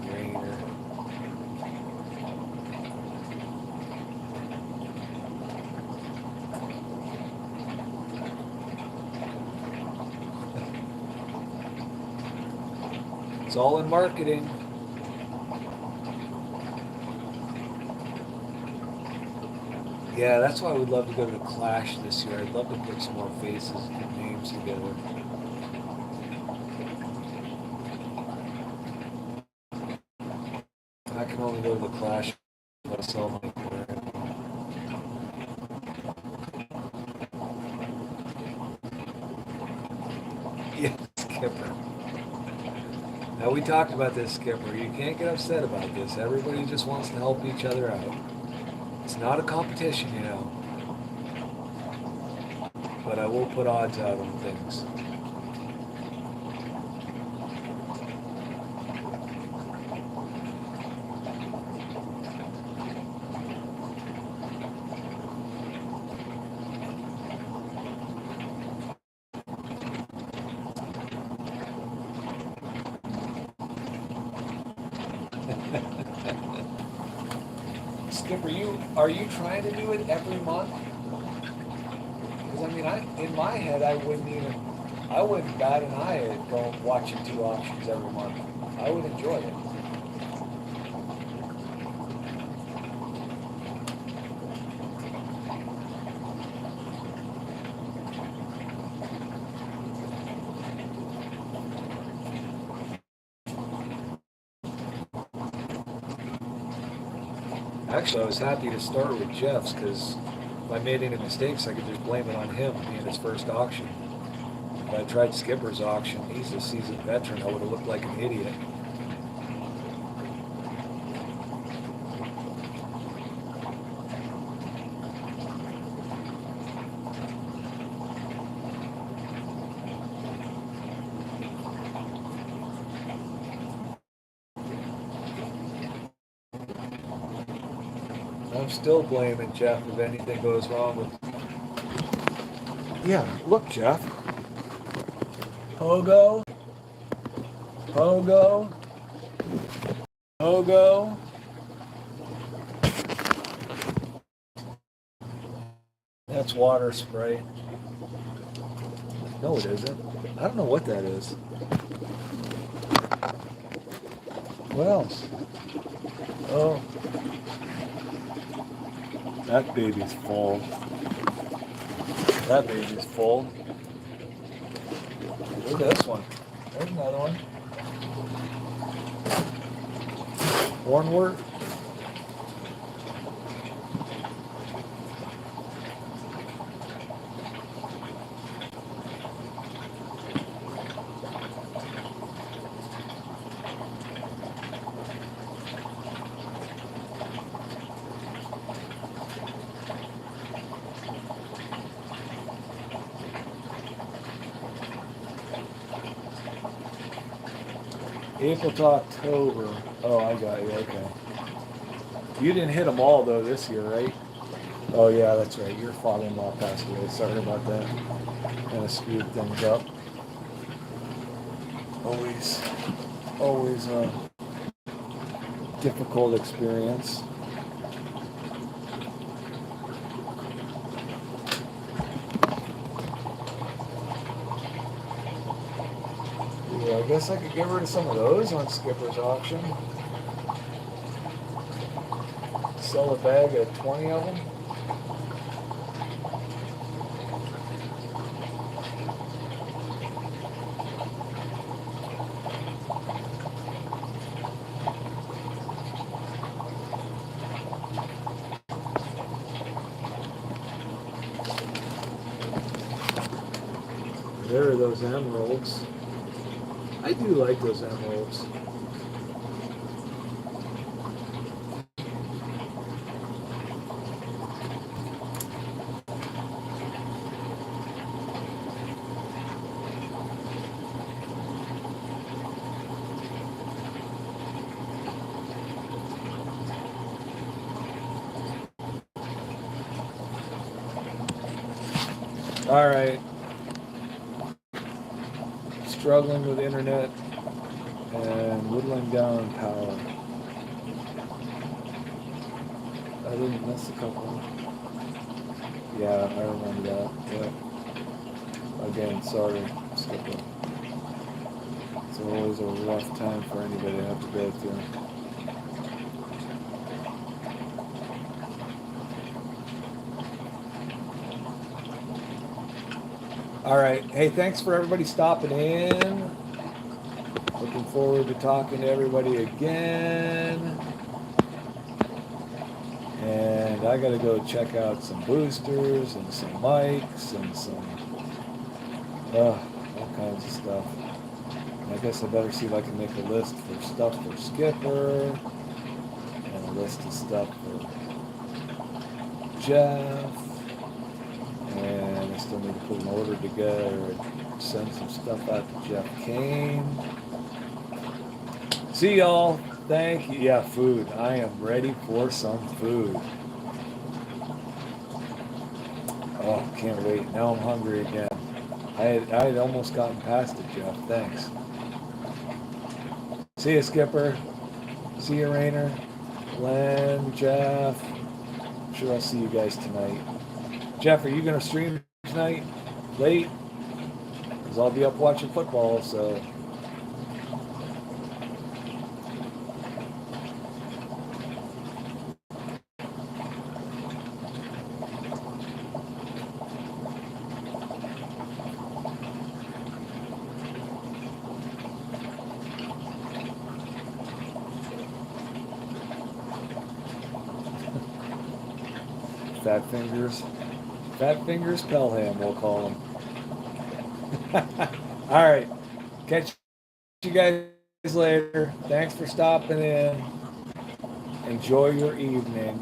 A: Grainer. It's all in marketing. Yeah, that's why I would love to go to the Clash this year. I'd love to put some more faces and names together. I can only go to the Clash if I sell my equipment. Yeah, Skipper. Now we talked about this, Skipper. You can't get upset about this. Everybody just wants to help each other out. It's not a competition, you know. But I will put odds out on things. Skipper, are you trying to do it every month? Because I mean, in my head, I wouldn't bat an eye at going watching 2 auctions every month. I would enjoy it. Actually, I was happy to start with Jeff's because if I made any mistakes, I could just blame it on him being his first auction. If I tried Skipper's auction, he's a seasoned veteran, I would have looked like an idiot. I'm still blaming Jeff if anything goes wrong with... Yeah, look, Jeff. Pogo. Pogo. Pogo. That's water spray. No, it isn't. I don't know what that is. What else? Oh. That baby's full. That baby's full. Look at this one. There's another one. Hornwort. April to October. Oh, I got you. Okay. You didn't hit them all though this year, right? Oh yeah, that's right. Your father-in-law passed away. Sorry about that. Kind of screwed things up. Always a difficult experience. I guess I could get rid of some of those on Skipper's auction. Sell a bag of 20 of them. There are those emeralds. I do like those emeralds. All right. Struggling with internet and whittling down power. I didn't miss a couple. Yeah, I remember that. Yeah. Again, sorry, Skipper. It's always a rough time for anybody to have to go through. All right. Hey, thanks for everybody stopping in. Looking forward to talking to everybody again. And I got to go check out some boosters and some mics and some all kinds of stuff. And I guess I better see if I can make a list for stuff for Skipper and a list of stuff for Jeff. And I still need to put an order together and send some stuff out to Jeff Kane. See y'all. Thank you. Yeah, food. I am ready for some food. Oh, can't wait. Now I'm hungry again. I had almost gotten past it, Jeff. Thanks. See you, Skipper. See you, Rainer. Len, Jeff. I'm sure I'll see you guys tonight. Jeff, are you going to stream tonight? Late? Because I'll be up watching football, so... Fat Fingers Pelham, we'll call him. All right. Catch you guys later. Thanks for stopping in. Enjoy your evening.